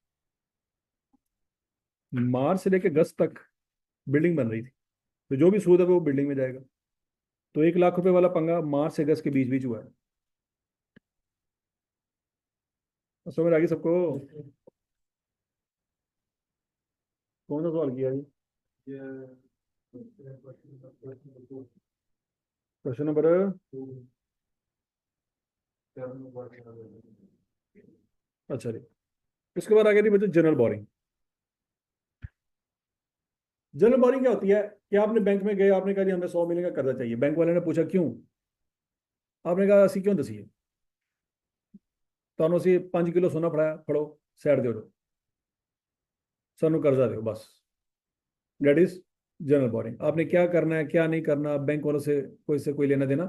S1: मार्च से लेकर अगस्त तक बिल्डिंग बन रही थी, तो जो भी सूद है वो बिल्डिंग में जाएगा। तो 1 लाख रुपए वाला पंगा मार्च से अगस्त के बीच बीच हुआ है। तो समझ आ गई सबको? कौन सा सवाल किया जी? क्वेश्चन नंबर, अच्छा जी। इसके बाद आ गया थी बच्चों जनरल बोरिंग। जनरल बोरिंग क्या होती है कि आपने बैंक में गए, आपने कहा जी हमें 100 मिलियन का कर्जा चाहिए। बैंक वाले ने पूछा क्यों? आपने कहा ਅਸੀਂ क्यों दसी ਤੁਹਾਨੂੰ ਅਸੀਂ 5 किलो सोना फड़ाया, फड़ो साइड दे दो, सानू कर्जा दो, बस। Debt is general borrowing. आपने क्या करना है क्या नहीं करना, बैंक वालों से कोई लेना देना।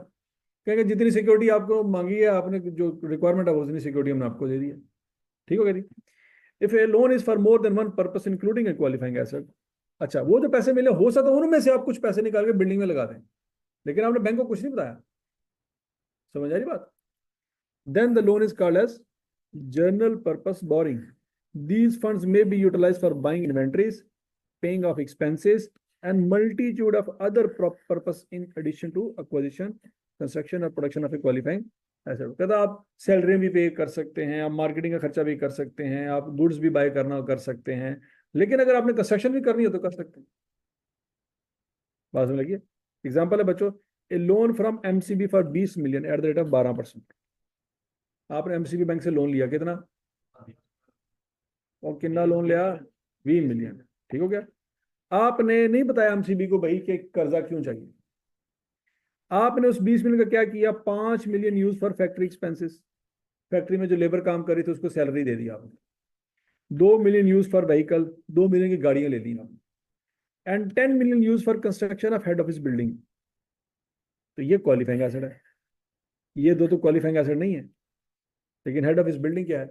S1: कहेंगे जितनी सिक्योरिटी आपको मांगी है, आपने जो रिक्वायरमेंट है उतनी सिक्योरिटी हमने आपको दे दी है। ठीक हो गया जी। If a loan is for more than one purpose including a qualifying asset. अच्छा, वो जो पैसे मिले हो सकता है उनमें से आप कुछ पैसे निकाल के बिल्डिंग में लगा दें, लेकिन आपने बैंक को कुछ नहीं बताया। समझ आ रही बात? Then the loan is called as general purpose borrowing. These funds may be utilized for buying inventories, paying off expenses, and multitude of other purpose in addition to acquisition, construction or production of a qualifying asset. कहता आप सैलरी भी पे कर सकते हैं, आप मार्केटिंग का खर्चा भी कर सकते हैं, आप गुड्स भी बाय करना कर सकते हैं, लेकिन अगर आपने कंस्ट्रक्शन भी करनी हो तो कर सकते हैं। बात समझ लगी? एग्जाम्पल है बच्चों, a loan from MCB for 20 million at the rate of 12%। आपने एमसीबी बैंक से लोन लिया कितना, और कितना लोन लिया, 20 मिलियन। ठीक हो गया? आपने नहीं बताया एमसीबी को भाई कि कर्जा क्यों चाहिए, आपने उस 20 मिलियन का क्या किया, 5 million use for factory expenses, factory में जो लेबर काम कर रही थी उसको सैलरी दे दी आपने। 2 million use for vehicle, 2 million की गाड़ियां ले ली आपने, and 10 million use for construction of head office building. तो ये क्वालिफाइंग एसेट है। ये दो तो क्वालिफाइंग एसेट नहीं है, लेकिन हेड ऑफिस बिल्डिंग क्या है,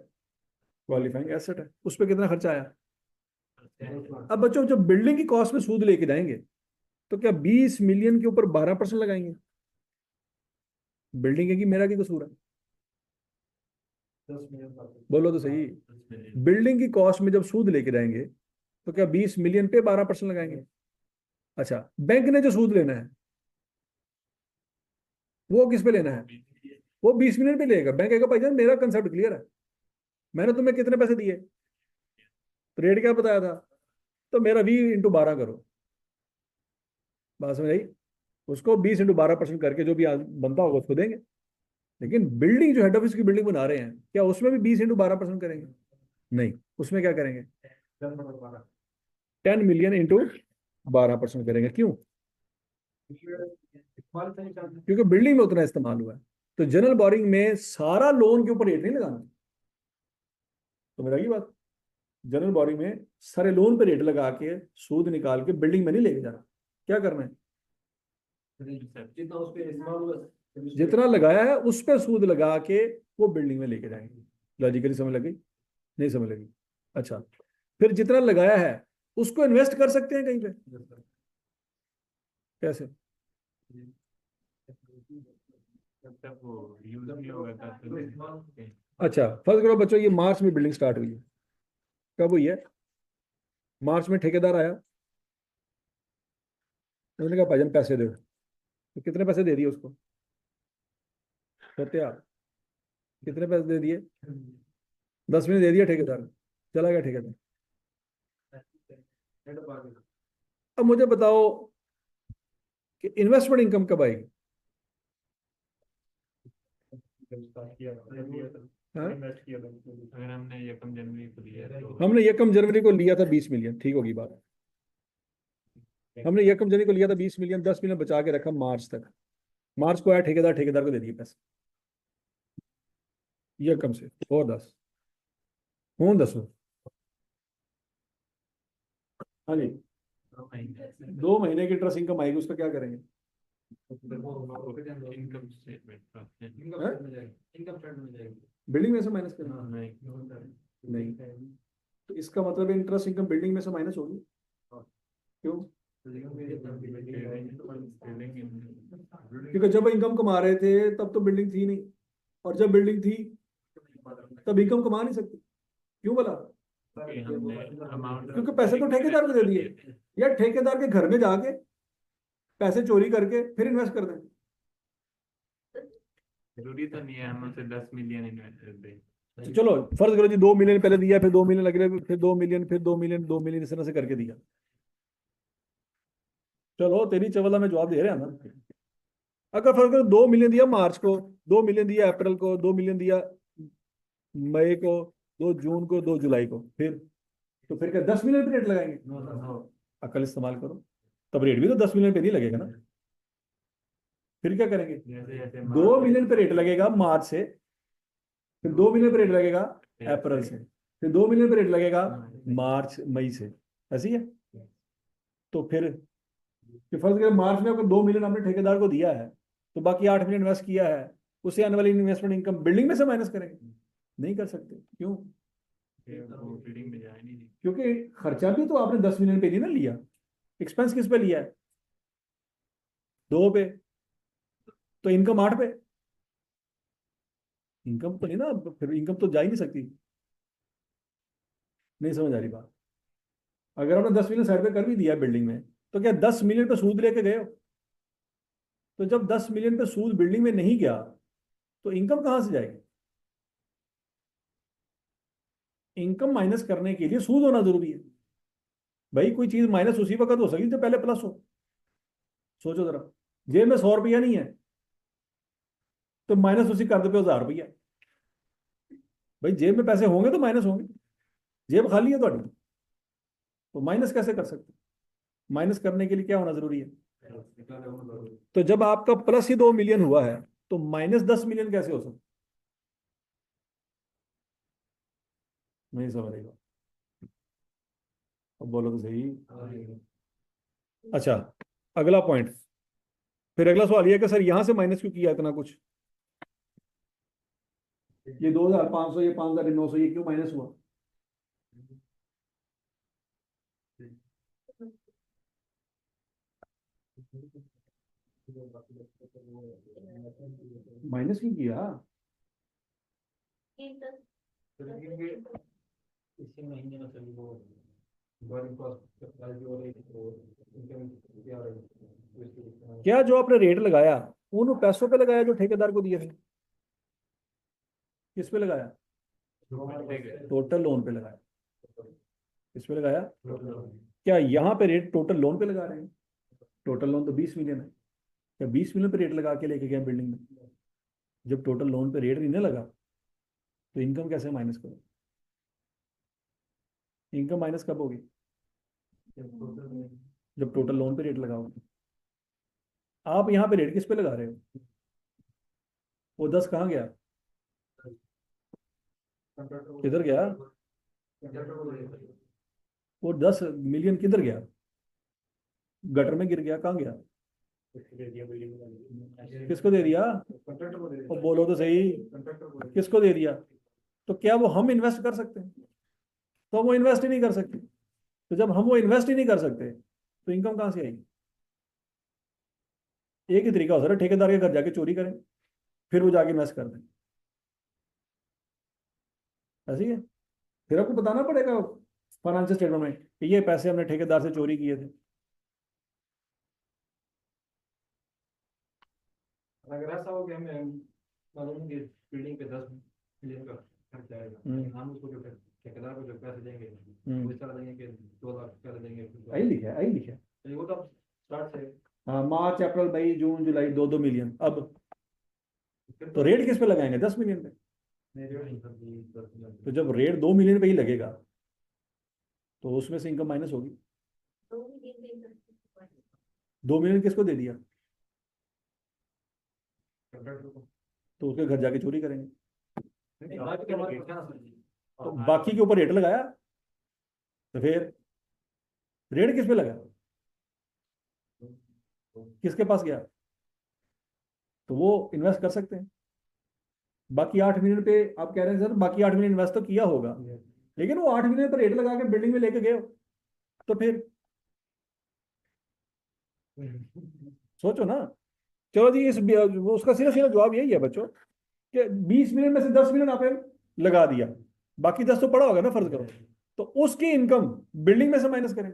S1: क्वालिफाइंग एसेट है। उस पर कितना खर्चा आया? अब बच्चों जब बिल्डिंग की कॉस्ट में सूद लेके जाएंगे तो क्या 20 मिलियन के ऊपर 12% लगाएंगे? बिल्डिंग है कि मेरा की कसूर है?
S3: 10 मिलियन का
S1: बोलो तो सही। बिल्डिंग की कॉस्ट में जब सूद लेके जाएंगे तो क्या 20 मिलियन पे 12% लगाएंगे? अच्छा, बैंक ने जो सूद लेना है वो किस पे लेना है? वो 20 मिलियन पे लेगा। बैंक कहेगा भाईजान मेरा कंसेप्ट क्लियर है, मैंने तुम्हें कितने पैसे दिए, तो रेट क्या बताया था, तो मेरा 20 × 12 करो। बात समझ आई? उसको 20 × 12% करके जो भी बनता होगा उसको देंगे। लेकिन बिल्डिंग जो हेड ऑफिस की बिल्डिंग बना रहे हैं, क्या उसमें भी 20 × 12% करेंगे? नहीं, उसमें क्या करेंगे, 10 मिलियन इंटू 12% करेंगे। क्यों? क्योंकि बिल्डिंग में उतना इस्तेमाल हुआ है। तो जनरल बोरिंग में सारा लोन के ऊपर रेट नहीं लगाना। तो मेरा ये बात, जनरल बोरिंग में सारे लोन पे रेट लगा के सूद निकाल के बिल्डिंग में नहीं लेके जाना। क्या करना है,
S3: जितना उस पे इस्तेमाल हुआ,
S1: जितना लगाया है उस पे सूद लगा के वो बिल्डिंग में लेके जाएंगे। लॉजिकली समझ लगी? नहीं समझ लगी? अच्छा, फिर जितना लगाया है उसको इन्वेस्ट कर सकते हैं कहीं पे, कैसे? अच्छा, फर्स्ट करो बच्चों, ये मार्च में बिल्डिंग स्टार्ट हुई है। कब हुई है? मार्च में ठेकेदार आया, उन्होंने कहा भाईजान पैसे दो। तो कितने पैसे दे दिए उसको, सत्या कितने पैसे दे दिए? 10 मिनट दे दिया ठेकेदार, चला गया ठेकेदार। अब मुझे बताओ कि इन्वेस्टमेंट इनकम कब आएगी? हाँ?
S4: अगर हमने 1 जनवरी को लिया तो
S1: हमने 1 जनवरी को लिया था 20 मिलियन, ठीक होगी बात। हमने 1 जनवरी को लिया था 20 मिलियन, 10 मिलियन बचा के रखा मार्च तक। मार्च को आया ठेकेदार, ठेकेदार को दे दिए पैसे। ये कम से और 10 हूँ 10। हाँ जी, 2 महीने की इंटरेस्ट इनकम आएगी, उसका क्या करेंगे?
S4: इनकम स्टेटमेंट में जाएगी।
S1: बिल्डिंग में से माइनस करेंगे? नहीं, तो इसका मतलब इंटरेस्ट इनकम बिल्डिंग में से माइनस होगी। क्यों? क्योंकि जब इनकम कमा रहे थे तब तो बिल्डिंग थी नहीं, और जब बिल्डिंग थी तब इनकम कमा नहीं सकती। क्यों बोला? क्योंकि पैसे तो ठेकेदार को दे दिए, या ठेकेदार के घर में जाके पैसे चोरी करके फिर इन्वेस्ट कर दें।
S4: जरूरी तो नहीं है हम उसे 10 मिलियन इन्वेस्ट कर दें।
S1: तो चलो फर्ज करो जी 2 मिलियन पहले दिया, फिर 2 मिलियन लग रहे, फिर 2 मिलियन, फिर 2 मिलियन, 2 मिलियन, इस तरह से करके दिया। चलो तेरी चवला में जवाब दे रहे हैं ना। अगर फर्ज करो 2 मिलियन दिया मार्च को, 2 मिलियन दिया अप्रैल को, 2 मिलियन दिया मई को, 2 जून को, 2 जुलाई को, तो फिर क्या 10 मिलियन पे रेट लगाएंगे? अकल इस्तेमाल करो, तब रेट भी तो 10 मिलियन पे नहीं लगेगा ना। फिर क्या करेंगे? 2 मिलियन पे रेट लगेगा मार्च से, फिर 2 मिलियन पे रेट लगेगा अप्रैल से, फिर 2 मिलियन पे रेट लगेगा मार्च मई से। ऐसी है? तो फिर फर्ज करें मार्च में अगर 2 मिलियन आपने ठेकेदार को दिया है, तो बाकी 8 मिलियन इन्वेस्ट किया है, उससे आने वाली इन्वेस्टमेंट इनकम बिल्डिंग में से माइनस करेंगे? नहीं कर सकते। क्यों?
S4: बिल्डिंग में जाए नहीं।
S1: क्योंकि खर्चा भी तो आपने 10 मिलियन पे नहीं ना लिया, एक्सपेंस किस पे लिया है? 2 पे, तो इनकम 8 पे। इनकम तो नहीं ना, फिर इनकम तो जा ही नहीं सकती। नहीं समझ आ रही बात। अगर हमने 10 मिलियन साइड पे कर भी दिया बिल्डिंग में, तो क्या 10 मिलियन पे सूद लेके गए हो? तो जब 10 मिलियन पे सूद बिल्डिंग में नहीं गया, तो इनकम कहां से जाएगी? इनकम माइनस करने के लिए सूद होना जरूरी है। भाई कोई चीज माइनस उसी वक्त हो सकी जब पहले प्लस हो। सोचो जरा, जेब में 100 रुपया नहीं है, तो माइनस उसी कर दो पे 1000 रुपया। भाई जेब में पैसे होंगे तो माइनस होंगे, जेब खाली है तुम्हारी, तो माइनस कैसे कर सकते? माइनस करने के लिए क्या होना जरूरी है? तो जब आपका प्लस ही 2 मिलियन हुआ है, तो माइनस 10 मिलियन कैसे हो सकता? नहीं समझ रही बात। अब बोलो तो सही। अच्छा, अगला पॉइंट, फिर अगला सवाल ये है कि सर यहां से माइनस क्यों किया इतना कुछ? ये 2500, ये 5900, ये क्यों माइनस हुआ? माइनस क्यों किया?
S3: इसी महीने में सभी वो ड्राइंग कॉस्ट प्राइस भी हो रही थी, तो इनकम क्या आ रही थी, तो इसलिए
S1: क्या जो आपने रेट लगाया उन पैसों पे लगाया जो ठेकेदार को दिए थे? किस पे लगाया? टोटल लोन पे लगाया। किस पे लगाया? क्या यहाँ पे रेट टोटल लोन पे लगा रहे हैं? टोटल लोन तो 20 मिलियन है। क्या 20 मिलियन पे रेट लगा के लेके गए बिल्डिंग में? जब टोटल लोन पे रेट नहीं ना लगा, तो इनकम कैसे माइनस करो? इनकम माइनस कब होगी? जब टोटल लोन पे रेट लगाओगे। आप यहाँ पे रेट किस पे लगा रहे हो? वो 10 कहाँ गया? किधर गया? वो 10 मिलियन किधर गया? गटर में गिर गया? कहाँ गया? किसको दे दिया? वो बोलो तो सही, किसको दे दिया? तो क्या वो हम इन्वेस्ट कर सकते हैं? तो वो इन्वेस्ट ही नहीं कर सकते। तो जब हम वो इन्वेस्ट ही नहीं कर सकते, तो इनकम कहाँ से आएगी? एक ही तरीका हो सकता है, ठेकेदार के घर जाके चोरी करें, फिर वो जाके इन्वेस्ट कर दें। ऐसी है। फिर आपको बताना पड़ेगा फाइनेंशियल स्टेटमेंट में कि ये पैसे हमने ठेकेदार से चोरी किए थे।
S3: अगर ऐसा हो कि हमें मालूम है कि बिल्डिंग पे 10 मिलियन का खर्च आएगा, लेकिन हम उसको जो ठेकेदार को जो पैसे देंगे वो इस तरह देंगे कि 2 लाख पैसे देंगे,
S1: आई लिखा है, आई लिखा है।
S3: तो वो तो स्टार्ट से
S1: हाँ, मार्च अप्रैल मई जून जुलाई 2-2 मिलियन। अब
S3: फिर
S1: तो रेट किस पे लगाएंगे? 10 मिलियन पे। तो जब रेट 2 मिलियन पे ही लगेगा, तो उसमें से इनकम माइनस होगी। 2 मिलियन किसको दे दिया? तो उसके घर जाके चोरी करेंगे। तो बाकी के ऊपर रेट लगाया, तो फिर रेट किस पे लगा? किसके पास गया? तो वो इन्वेस्ट कर सकते हैं। बाकी 8 मिलियन पे आप कह रहे हैं सर बाकी 8 मिलियन इन्वेस्ट तो किया होगा, लेकिन वो 8 मिलियन पर रेट लगा के बिल्डिंग में लेके गए हो, तो फिर सोचो ना। चलो जी, उसका सीधा सीधा जवाब यही है बच्चों कि 20 मिलियन में से 10 मिलियन आपने लगा दिया, बाकी 10 तो पड़ा होगा ना, फर्ज करो। तो उसकी इनकम बिल्डिंग में से माइनस करें।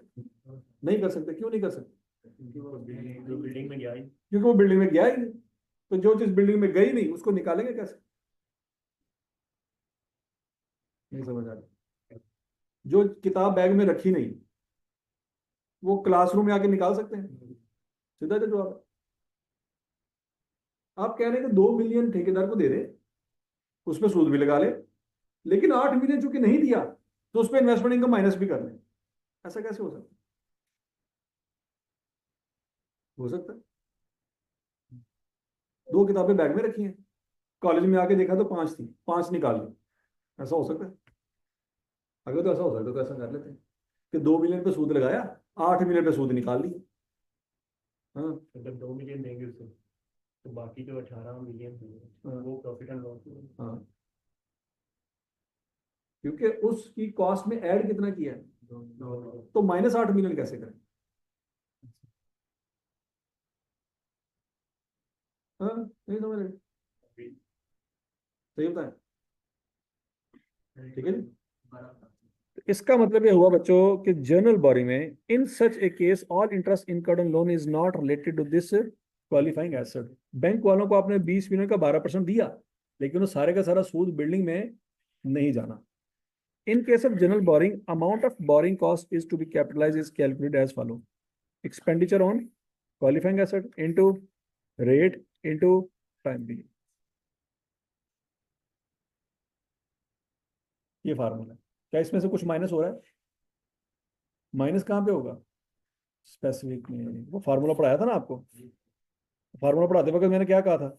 S1: नहीं कर सकते। क्यों नहीं कर सकते?
S4: बिल्डिंग में गया ही।
S1: क्योंकि वो बिल्डिंग में गया ही नहीं। तो जो चीज बिल्डिंग में गई नहीं उसको निकालेंगे कैसे? नहीं समझ आ रही। जो किताब बैग में रखी नहीं, वो क्लासरूम में आके निकाल सकते हैं? सीधा जो जवाब है। आप कह रहे हैं कि 2 मिलियन ठेकेदार को दे दे, उसमें सूद भी लगा ले, लेकिन 8 मिलियन चूंकि नहीं दिया, तो उस पर इन्वेस्टमेंट इनकम माइनस भी कर ले। ऐसा कैसे हो सकता है? हो सकता है। 2 किताबें बैग में रखी हैं, कॉलेज में आके देखा तो 5 थी, 5 निकाल ली। ऐसा हो सकता है? अगर तो ऐसा हो सकता है तो ऐसा कर लेते हैं कि 2 मिलियन पे सूद लगाया, 8 मिलियन पे सूद निकाल लिया। हाँ,
S4: अगर 2 मिलियन देंगे उसको, तो बाकी जो 18 मिलियन वो प्रॉफिट एंड लॉस।
S1: हाँ, क्योंकि उसकी कॉस्ट में ऐड कितना किया है, तो -8 मिलियन कैसे करें? हाँ, नहीं समझ रहे। सही होता है, ठीक है जी। तो इसका मतलब ये हुआ बच्चों कि जनरल बोरिंग में in such a case all interest incurred on loan is not related to this qualifying asset. Bank वालों को आपने 20 मिलियन का 12% दिया, लेकिन वो सारे का सारा सूद बिल्डिंग में नहीं जाना। In case of general borrowing, amount of borrowing cost is to be capitalized is calculated as follow: expenditure on qualifying asset into rate into time period। ये फार्मूला है। क्या इसमें से कुछ माइनस हो रहा है? माइनस कहाँ पे होगा? स्पेसिफिक में। वो फार्मूला पढ़ाया था ना आपको, फार्मूला पढ़ाते वक्त मैंने क्या कहा था?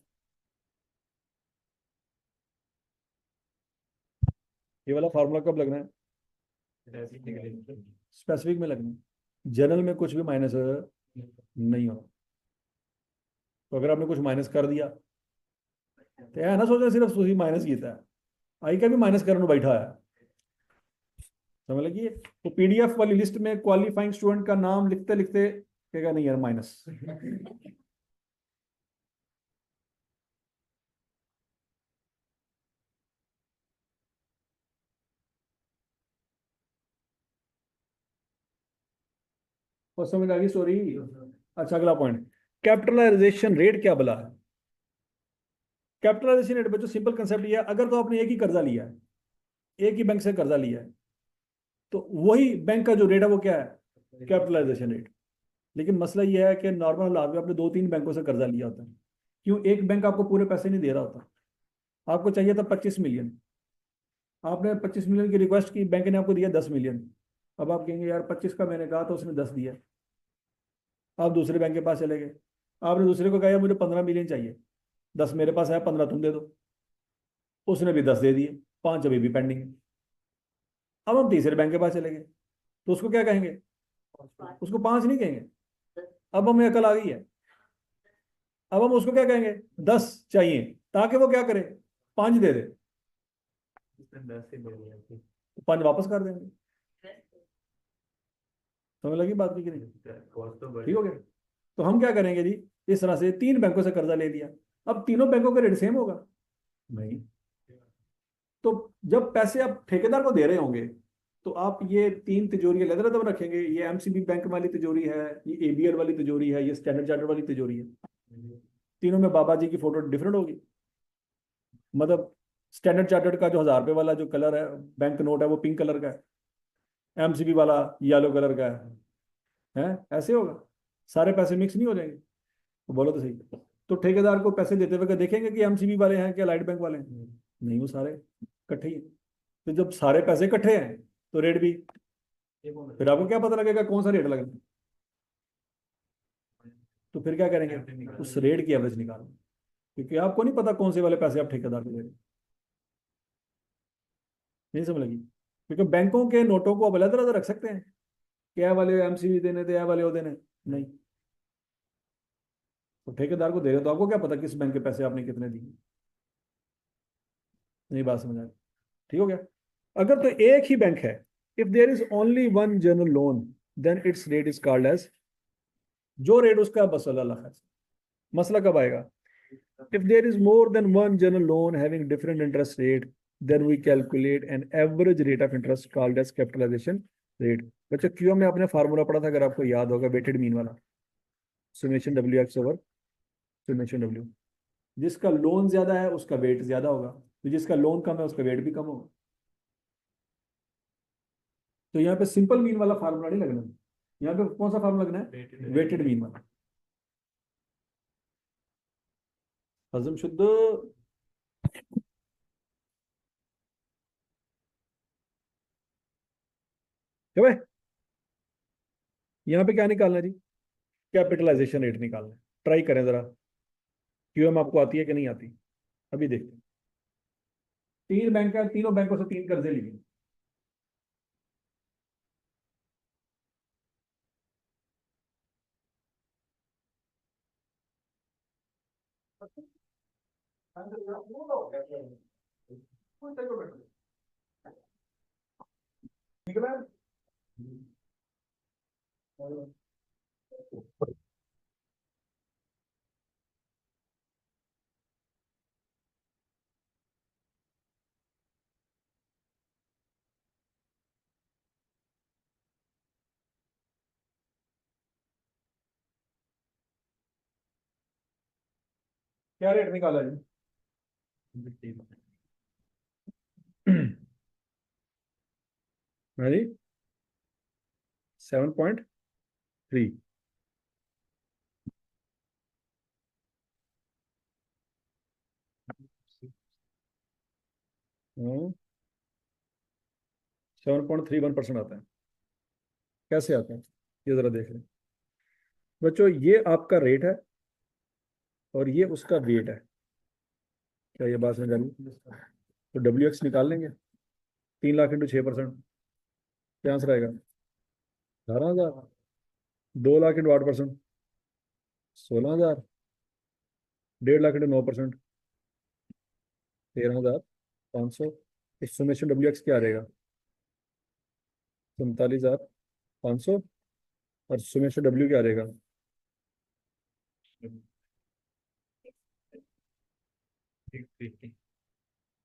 S1: ये वाला फार्मूला कब लगना है? स्पेसिफिक में लगना है। जनरल में कुछ भी माइनस नहीं होगा। तो अगर आपने कुछ माइनस कर दिया तो है ना, सोचना सिर्फ सुधी माइनस किया है, आई का भी माइनस करने बैठा है, समझ लगी? तो पीडीएफ वाली लिस्ट में क्वालिफाइंग स्टूडेंट का नाम लिखते लिखते कहेगा नहीं यार माइनस। और समझ आ गई सॉरी। अच्छा अगला पॉइंट, कैपिटलाइजेशन रेट क्या बोला है? कैपिटलाइजेशन रेट बच्चों सिंपल कंसेप्ट ये है, अगर तो आपने एक ही कर्जा लिया है, एक ही बैंक से कर्जा लिया है, तो वही बैंक का जो रेट है वो क्या है? Capitalisation rate. लेकिन मसला ये है कि नॉर्मल हालात में आपने 2-3 बैंकों से कर्जा लिया होता है। क्यों? एक बैंक आपको पूरे पैसे नहीं दे रहा होता। आपको चाहिए था 25 मिलियन, आपने 25 मिलियन की रिक्वेस्ट की, बैंक ने आपको दिया 10 मिलियन। अब आप कहेंगे यार 25 का मैंने कहा तो उसने 10 दिया। आप दूसरे बैंक के पास चले गए, आपने दूसरे को कहा यार मुझे 15 मिलियन चाहिए, 10 मेरे पास है, 15 तुम दे दो। उसने भी 10 दे दिए, 5 अभी भी पेंडिंग है। अब हम तीसरे बैंक के पास चले गए, तो उसको क्या कहेंगे? उसको 5 नहीं कहेंगे, अब हमें अकल आ गई है। अब हम उसको क्या कहेंगे? 10 चाहिए, ताकि वो क्या करे? 5 दे दे, तो 5 वापस कर देंगे। समझ लगी बात की नहीं? ठीक हो गया। तो हम क्या करेंगे जी, इस तरह से 3 बैंकों से कर्जा ले लिया, अब तीनों बैंकों का रेट सेम होगा? नहीं। तो जब पैसे आप ठेकेदार को दे रहे होंगे, तो आप ये 3 तिजोरी अलग अलग रखेंगे। ये एमसीबी बैंक वाली तिजोरी है, ये एबीएल वाली तिजोरी है, ये स्टैंडर्ड चार्टर्ड वाली तिजोरी है। तीनों में बाबा जी की फोटो डिफरेंट होगी। मतलब स्टैंडर्ड चार्टर्ड का जो 1000 रुपये वाला जो कलर है बैंक नोट है वो पिंक कलर का है, एमसीबी वाला येलो कलर का है ऐसे होगा? सारे पैसे मिक्स नहीं हो जाएंगे? तो बोलो तो सही। तो ठेकेदार को पैसे देते हुए देखेंगे कि एमसीबी वाले हैं क्या लाइट बैंक वाले हैं? नहीं, वो सारे इकट्ठे ही हैं। तो जब सारे पैसे इकट्ठे हैं तो रेट भी, फिर आपको क्या पता लगेगा कौन सा रेट लगना है? तो फिर क्या करेंगे? उस रेट की एवरेज निकालो, क्योंकि आपको नहीं पता कौन से वाले पैसे आप ठेकेदार को दे रहे हैं। नहीं समझ लगी? क्योंकि बैंकों के नोटों को आप अलग अलग रख सकते हैं, क्या वाले एमसीबी देने थे, वाले वो देने नहीं। तो ठेकेदार को दे रहे हो तो आपको क्या पता किस बैंक के पैसे आपने कितने दिए? नहीं बात समझ आ रही? ठीक हो गया। अगर तो एक ही बैंक है, if there is only one general loan then its rate is called as, जो रेट उसका बस अल्लाह है। मसला कब आएगा? If there is more than one general loan having different interest rate then we calculate an average rate of interest called as capitalisation rate. बच्चों क्यों में आपने फार्मूला पढ़ा था, अगर आपको याद होगा, वेटेड मीन वाला, summation W x over summation W. जिसका लोन ज्यादा है उसका वेट ज्यादा होगा, तो जिसका लोन कम है उसका वेट भी कम होगा। तो यहाँ पे सिंपल मीन वाला फार्मूला नहीं लगना, यहाँ पे कौन सा फार्मूला लगना है? वेटेड मीन वाला। हजम शुद्ध। क्या भाई? यहाँ पे क्या निकालना है जी? कैपिटलाइजेशन रेट निकालना है। ट्राई करें जरा, क्यूएम आपको आती है कि नहीं आती? अभी देखते हैं। 3 बैंक है, तीनों बैंकों से 3 कर्जे लिए। निकला? क्या रेट निकाला जी? हाँ जी, 7.3। हम्म, 7.31% आता है। कैसे आता है ये जरा देख लें बच्चों। ये आपका रेट है और ये उसका वेट है। क्या ये बात समझ आ रही है? तो WX निकाल लेंगे। 3 लाख इंटू 6%, क्या आंसर आएगा? 18,000। 2 लाख इंटू 8%, 16,000। 1.5 लाख इंटू 9%, 13,500। इस सुमेशन WX क्या रहेगा? 47,500। और सुमेशन W क्या रहेगा?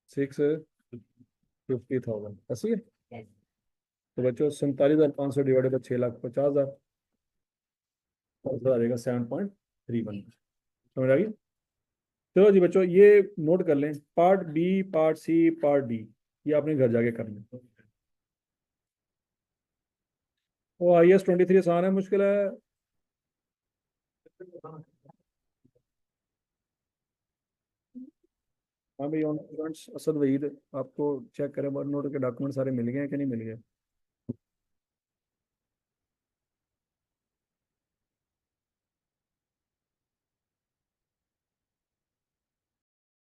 S1: 650,000। ऐसी है। तो बच्चों 47,500 डिवाइडेड बाई 6,50,000 आंसर आ जाएगा 7.31। समझ आ गई? चलो जी बच्चों, ये नोट कर लें। Part B, part C, part D, ये आपने घर जाके करना। वो IS-23 आसान है, मुश्किल है? हाँ भाई, ऑन स्टूडेंट्स असद वहीद, आपको चेक करें नोट के डॉक्यूमेंट सारे मिल गए हैं कि नहीं मिल गए?